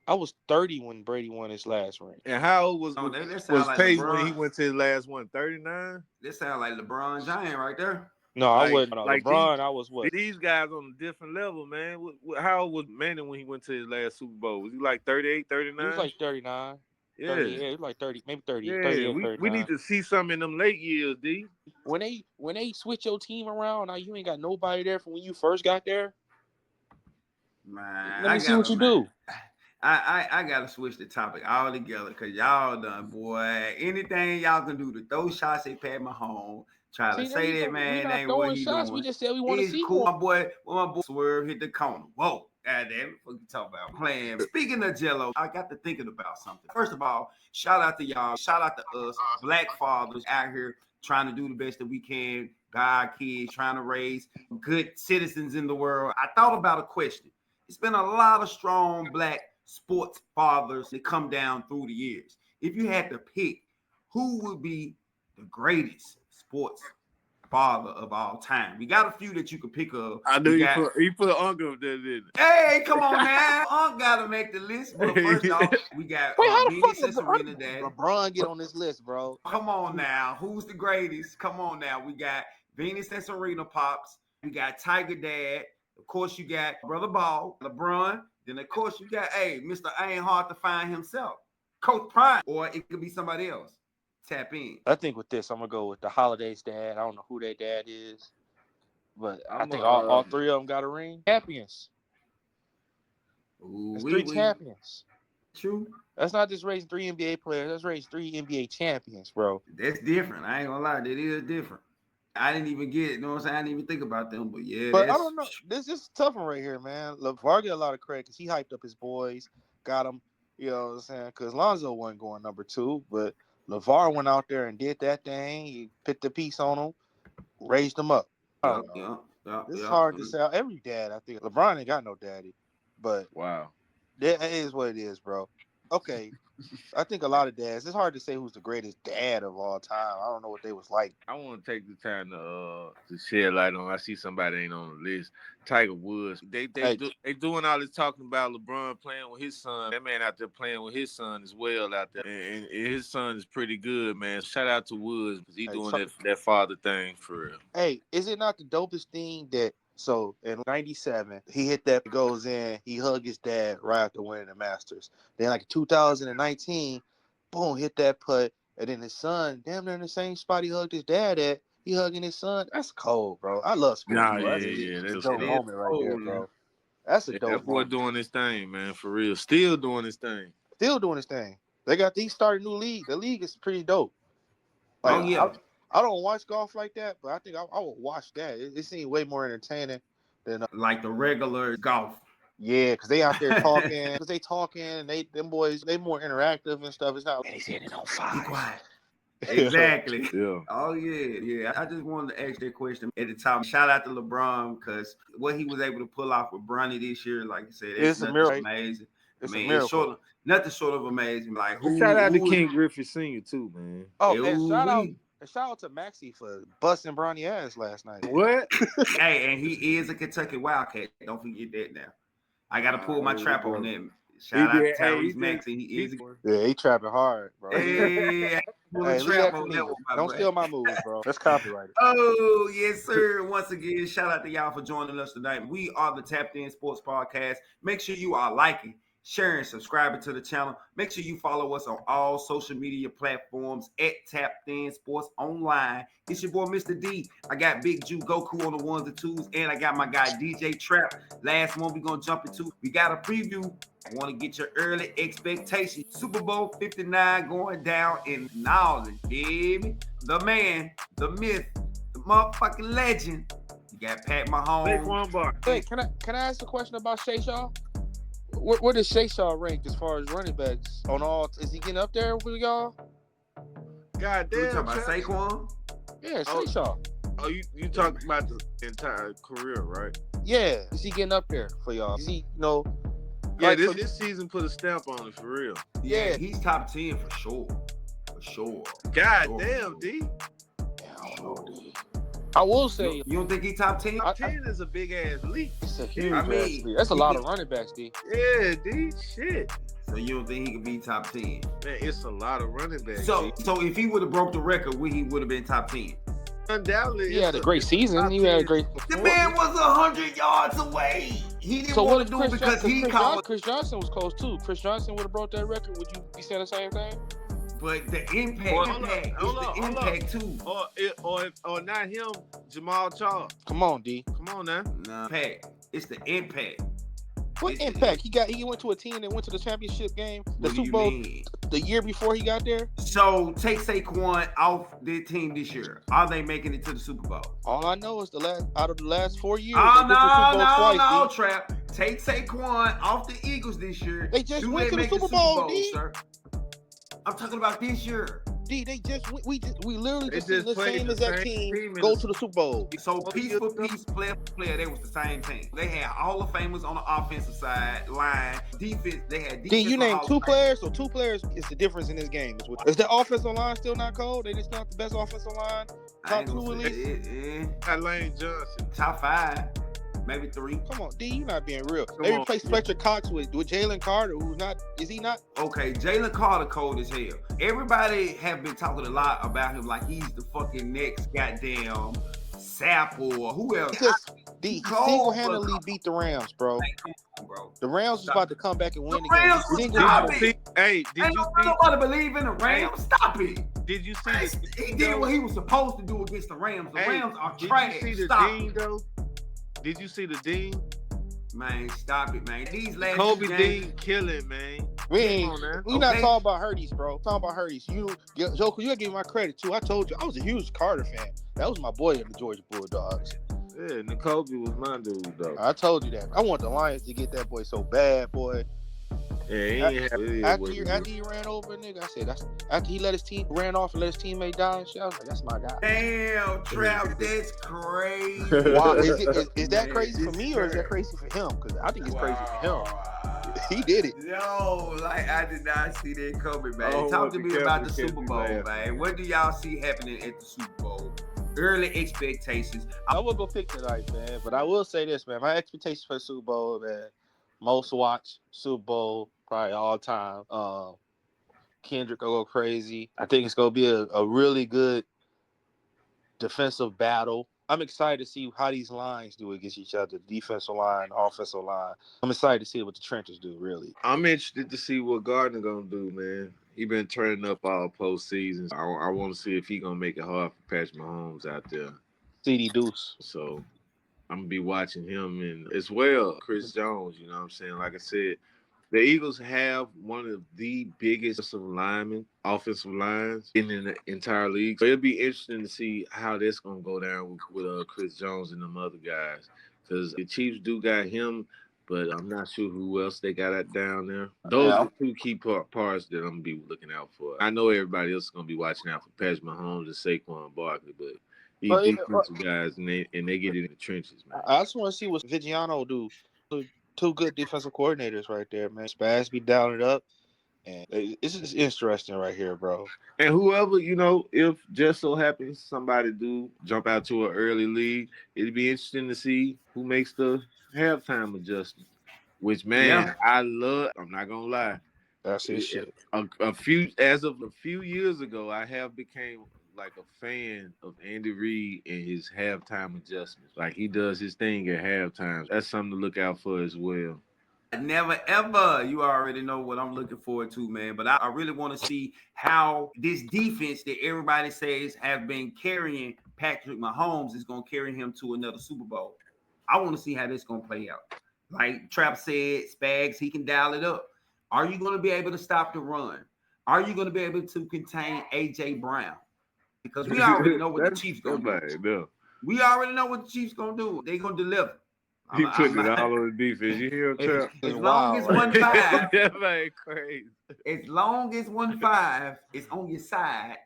I was 30 when Brady won his last ring. And how old was Peyton when he went to his last one? 39. This sound like LeBron James right there. No, I wasn't. Like LeBron, I was what? These guys on a different level, man. How old was Manning when he went to his last Super Bowl? Was he like 38, 39? He was like 39. Yeah. 30, yeah, it was like 30, maybe 30. Yeah, 38, we need to see something in them late years, D. When they switch your team around, now you ain't got nobody there from when you first got there. Man, let me see what you do. I gotta switch the topic altogether because y'all done, boy. Anything y'all can do to throw shots at Pat Mahomes, Trying to say that, man, we not ain't what throwing he shots. doing. We just said we want to It's see cool. more. My boy Swerve hit the corner. Whoa. God damn it. What you talking about? Playing. Speaking of Jello, I got to thinking about something. First of all, shout out to y'all. Shout out to us, black fathers out here trying to do the best that we can. God kids trying to raise good citizens in the world. I thought about a question. It's been a lot of strong black sports fathers that come down through the years. If you had to pick, who would be the greatest sports father of all time? We got a few that you could pick up. I knew you put Uncle up there, didn't it? Hey, come on now. Unc gotta make the list. But first off, we got Wait, how the Beanie fuck Cesarina Dad. LeBron get on this list, bro? Come on now. Who's the greatest? Come on now. We got Beanie Cesarina Pops. We got Tiger Dad. Of course, you got Brother Ball, LeBron. Then, of course, you got, Mr. Ain't Hard to Find himself, Coach Prime. Or it could be somebody else. Tap in. I think with this, I'm going to go with the Holidays dad. I don't know who their dad is, but I I'm think a- all three of them got a ring. Champions. Ooh, That's three champions. True. That's not just raising 3 NBA players. That's raising 3 NBA champions, bro. That's different. I ain't gonna lie. That is different. I didn't even get it. You know what I'm saying? I didn't even think about them. But yeah, But I don't know. This is a tough one right here, man. LeVar get a lot of credit because he hyped up his boys, got them, you know what I'm saying? Because Lonzo wasn't going number 2, but LeVar went out there and did that thing. He put the piece on them, raised them up. It's hard to say. Every dad, I think. LeBron ain't got no daddy, but Wow. that is what it is, bro. Okay. I think a lot of dads, it's hard to say who's the greatest dad of all time. I don't know what they was like. I want to take the time to shed light on. I see somebody ain't on the list. Tiger Woods. They doing all this talking about LeBron playing with his son. That man out there playing with his son as well out there, and his son is pretty good, man. Shout out to Woods because he doing that father thing for real. Hey, is it not the dopest thing that? So in '97, he hit that, goes in, he hugged his dad right after winning the Masters. Then like 2019, boom, hit that putt, and then his son, damn near in the same spot he hugged his dad at, he hugging his son. That's cold, bro. I love sports. Nah, bro. that's a dope moment right there, bro. That's a dope that boy moment. doing his thing, man, for real. Still doing his thing. Still doing his thing. He started a new league. The league is pretty dope. Oh, yeah. I don't watch golf like that, but I think I would watch that. It seems way more entertaining than like the regular golf. Yeah, because they out there talking. Because they talking, and them boys, they more interactive and stuff. It's not. He's hitting on 5. Be quiet. Exactly. Yeah. Oh yeah. I just wanted to ask that question at the top. Shout out to LeBron because what he was able to pull off with Bronny this year, like you said, it's a miracle. Amazing. It's a miracle. Nothing short of amazing. Like Shout out to King Griffey Sr. too, man. Oh, and shout out to Maxie for busting Bronny ass last night. What? Hey, and he is a Kentucky Wildcat. Don't forget that now. I got to pull my trap on that. Shout out to Tyrese Maxey. He is. Yeah, he trapping hard, bro. Hey, don't steal my moves, bro. That's copyrighted. Oh, yes, sir. Once again, shout out to y'all for joining us tonight. We are the Tapped In Sports Podcast. Make sure you are liking, sharing, subscribing to the channel. Make sure you follow us on all social media platforms at Tapped In Sports Online. It's your boy, Mr. D. I got Big Jew Goku on the 1s and 2s, and I got my guy, DJ Trap. Last one we're going to jump into. We got a preview. I want to get your early expectations. Super Bowl 59 going down in New Orleans. Hear me? The man, the myth, the motherfucking legend. You got Pat Mahomes. Hey, can I ask a question about Shay Shaw? Where does Shay Shaw rank as far as running backs on all? Is he getting up there with y'all? God You damn. talking about Saquon? Yeah, Shay Shaw. Oh, you talking about the entire career, right? Yeah, is he getting up there for y'all? Is he, Yeah, like this season put a stamp on it for real. Yeah, he's top 10 for sure. For sure. God Sure. damn, D. I will say, You don't think he top 10? Top 10 is a big ass league. it's a huge. I mean, that's a lot of running backs, D. Yeah, D. Shit. So you don't think he could be top 10? Man, it's a lot of running backs. So D. so if he would have broke the record, he would have been top 10. Undoubtedly. He had a great season. He had a great. The man was 100 yards away. He didn't So want what to do it because he called. Chris Johnson was close too. Chris Johnson would have broke that record. Would you be saying the same thing? But the impact, Hold the on. impact too. Or not him, Jamal Charles. Come on, D. Come on now. Nah, Pat, it's the impact. What impact? He went to a team that went to the championship game, the What do Super you Bowl mean? the year before he got there. So take Saquon off their team this year. Are they making it to the Super Bowl? All I know is out of the last 4 years, Oh, they been to the Super Bowl twice, no, D. Trap. Take Saquon off the Eagles this year. They just Do went they to the make Super Bowl, D. sir? I'm talking about this year. D, they just we literally They just seen just the played same the exact same team team in go the to the Super Bowl. So piece for piece, player for player, they was the same team. They had Hall of Famers on the offensive side, line, defense. They had defense. D, you named Hall two of Famers. players, so two players is the difference in this game. Is the offensive line still not cold? They just not the best offensive line. I Top ain't two gonna at say least. it. Lane Johnson. Top 5, maybe 3. Come on, D, you not being real. Come They on, replaced D. Fletcher Cox with Jalen Carter, who's not. Is he not? Okay, Jalen Carter cold as hell. Everybody have been talking a lot about him like he's the fucking next goddamn Sapp or who else. Because D, he Cold, single-handedly but- beat the Rams, bro. Like, come on, bro. The Rams was about to come back and win The the game. Rams He was single-handedly- stop it. Hey, did Ain't you see? nobody believe in the Rams. Stop it. Did you see Man, the he did what he was supposed to do against the Rams. The Hey, Rams are Did trash. you see the Stop Dean it. though? Did you see the Dean? Man, stop it, man. These last Kobe two Dean games, killing, man. We Come ain't. on, man. We not Okay. talking about Hurties, bro. Talking about Hurties. Joker, you gotta give me my credit too. I told you I was a huge Carter fan. That was my boy in the Georgia Bulldogs. Yeah, N'Kobe was my dude though. I told you that. I want the Lions to get that boy so bad, boy. Yeah, he ain't have it. After he ran over a nigga, I said after he let his team ran off and let his teammate die and shit, I was like, that's my guy. damn, Trap, that's crazy. Wow, is that crazy for me or is that crazy for him? Because I think it's crazy for him. He did it. Yo, like I did not see that coming, man. Oh, Talk to what me the about the Cowboys Super kept Bowl, me laughing. man. What do y'all see happening at the Super Bowl? Early expectations. I will go pick tonight, man. But I will say this, man. My expectations for the Super Bowl, man. Most watched Super Bowl probably all time. Kendrick will go crazy. I think it's gonna be a really good defensive battle. I'm excited to see how these lines do against each other, defensive line, offensive line. I'm excited to see what the trenches do, really. I'm interested to see what Gardner gonna do, man. He been turning up all postseasons. I want to see if he gonna make it hard for Patrick Mahomes out there. CD Deuce. So I'm gonna be watching him and as well Chris Jones. You know what I'm saying? Like I said, the Eagles have one of the biggest offensive lines in the entire league. So it'll be interesting to see how that's gonna go down with Chris Jones and them other guys. Because the Chiefs do got him, but I'm not sure who else they got down there. Those are the two key parts that I'm gonna be looking out for. I know everybody else is gonna be watching out for Patrick Mahomes and Saquon Barkley, but these defensive guys and they get in the trenches, man. I just want to see what Vigiano do. Two good defensive coordinators right there, man. Spaz be down it up. And it's just interesting right here, bro. And whoever, if just so happens somebody do jump out to an early lead, it'd be interesting to see who makes the halftime adjustment. Which, man, I'm not going to lie. That's his shit. As of a few years ago, I have became like a fan of Andy Reid and his halftime adjustments. Like he does his thing at halftime. That's something to look out for as well. Never ever. You already know what I'm looking forward to, man. But I really want to see how this defense that everybody says have been carrying Patrick Mahomes is going to carry him to another Super Bowl. I want to see how this going to play out. Like Trap said, Spags, he can dial it up. Are you going to be able to stop the run? Are you going to be able to contain A.J. Brown? Because we already know what the Chiefs going to do. We already know what the Chiefs going to do. They're going to deliver. He putting it all on the defense. You hear him, Trap? As long as 1-5, That man crazy. as long as 1-5 is on your side,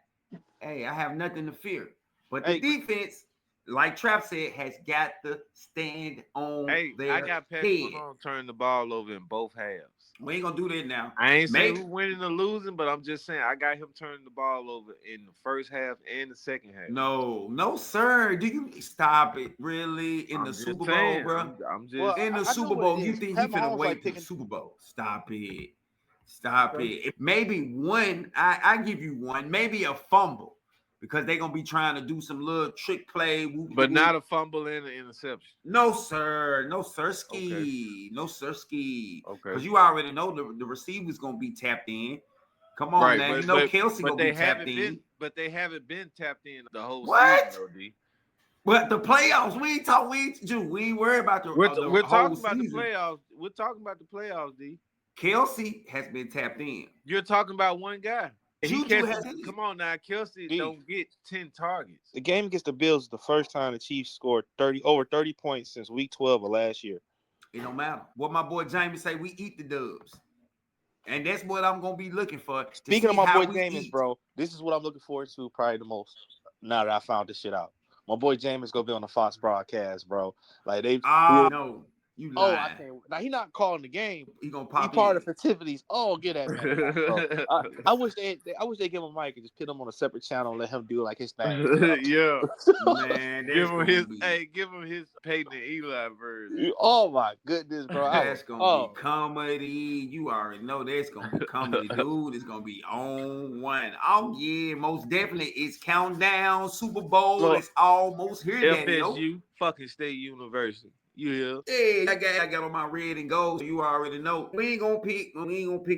hey, I have nothing to fear. But the defense, like Trap said, has got to stand on their I got Patrick Mahomes turning the ball over in both halves. We ain't gonna do that now. I ain't saying who's winning or losing, but I'm just saying I got him turning the ball over in the first half and the second half. No, sir. Do you stop it? Really? In the Super Bowl, bro? I'm just in the Super Bowl. You think he finna wait for the Super Bowl? Stop it. Maybe one. I give you one. Maybe a fumble. Because they're going to be trying to do some little trick play. But not a fumble and an interception. No, sir. No, sirski. Okay. No, sirski. Okay. Because you already know the receiver's going to be tapped in. Come on, man. Kelsey going to be tapped in. But they haven't been tapped in the whole What? season, OD. But the playoffs, we ain't worried about the We're whole talking about the season. playoffs. We're talking about the playoffs, D. Kelsey has been tapped in. You're talking about one guy. Juju has- Come on now, Kelsey D. don't get 10 targets. The game against the Bills is the first time the Chiefs scored over 30 points since week 12 of last year. It don't matter. What my boy Jamie say, we eat the dubs. And that's what I'm gonna be looking for. Speaking of my boy Jameis, bro, this is what I'm looking forward to probably the most. Now that I found this shit out, my boy Jameis gonna be on the Fox broadcast, bro. Like they. No, you Oh, lying. I can't. Now he not calling the game. He gonna He pop part in. of the festivities. Oh, get that man. Bro. I wish they give him a mic and just put him on a separate channel and let him do like his thing. Yeah. Man, Give him his Peyton and Eli version. Oh my goodness, bro. That's gonna be comedy. You already know that's gonna be comedy, dude. It's gonna be on one. Oh yeah, most definitely. It's countdown. Super Bowl. Look, it's almost here. FSU, fucking State University. You hear? Yeah, I got on my red and gold. So you already know. We ain't gonna pick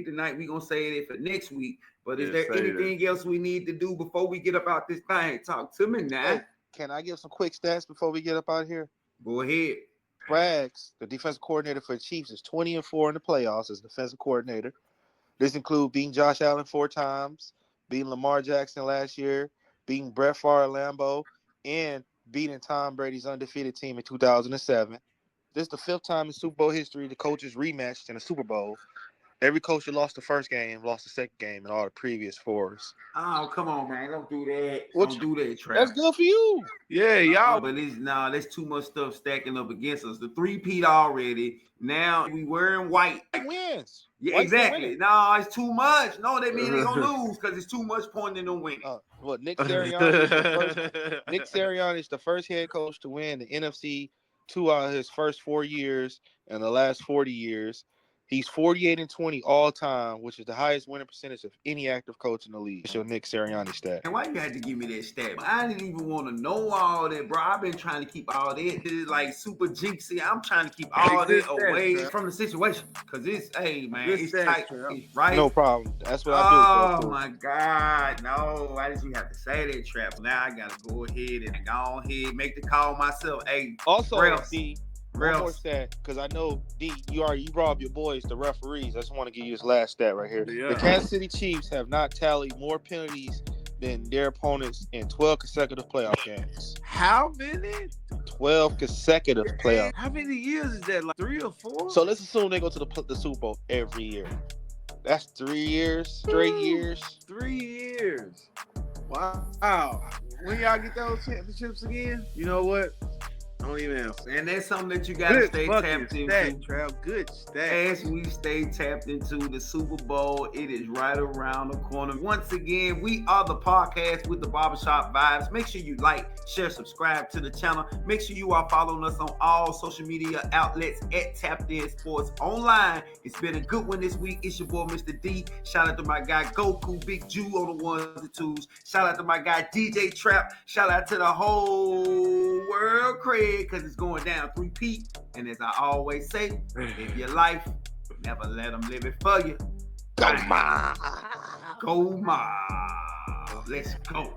tonight. We gonna save it for next week. But is there anything else we need to do before we get up out this thing? Talk to me now. Hey, can I give some quick stats before we get up out of here? Go ahead. Braggs, the defensive coordinator for the Chiefs, is 20-4 in the playoffs as defensive coordinator. This includes beating Josh Allen 4 times, beating Lamar Jackson last year, beating Brett Favre at Lambeau, and beating Tom Brady's undefeated team in 2007. This is the 5th time in Super Bowl history the coaches rematched in a Super Bowl. Every coach that lost the first game lost the second game in all the previous 4s. Oh, come on, man. Don't do that. What Don't do that, Trap. That's good for you. Yeah, y'all. But there's too much stuff stacking up against us. The 3-peat already. Now we wearing white. Wins. Yeah, White's exactly. winning. No, it's too much. No, that means they gonna lose because it's too much point in them winning. Nick Sirianni is the first head coach to win the NFC 2 out of his first 4 years and the last 40 years. He's 48-20 all time, which is the highest winning percentage of any active coach in the league. It's your Nick Sirianni stat. And why you had to give me that stat? I didn't even want to know all that, bro. I've been trying to keep all that. It's like super jinxy. I'm trying to keep all that away from the situation. Because it's, hey, man, it's tight. It's right. No problem. That's what I do. Oh, my God. No, why did you have to say that, Trap? Now I got to go ahead and go ahead, make the call myself. Hey, also, refs. One more stat, because I know, D, you brought up your boys, the referees. I just want to give you this last stat right here. Yeah. The Kansas City Chiefs have not tallied more penalties than their opponents in 12 consecutive playoff games. How many? 12 consecutive playoff. How many years is that? Like 3 or 4? So let's assume they go to the Super Bowl every year. That's 3 years, straight years. 3 years. Wow. When y'all get those championships again? You know what? I don't even answer. And that's something that you got to stay tapped into. Good stat. As we stay tapped into the Super Bowl, it is right around the corner. Once again, we are the podcast with the Barbershop Vibes. Make sure you like, share, subscribe to the channel. Make sure you are following us on all social media outlets at Tapped In Sports Online. It's been a good one this week. It's your boy, Mr. D. Shout out to my guy, Goku, Big Jew on the 1s and 2s. Shout out to my guy, DJ Trap. Shout out to the whole world, Craig, because it's going down 3-peat. And as I always say, live your life. Never let them live it for you. Go, Ma. Go, Ma. Let's go.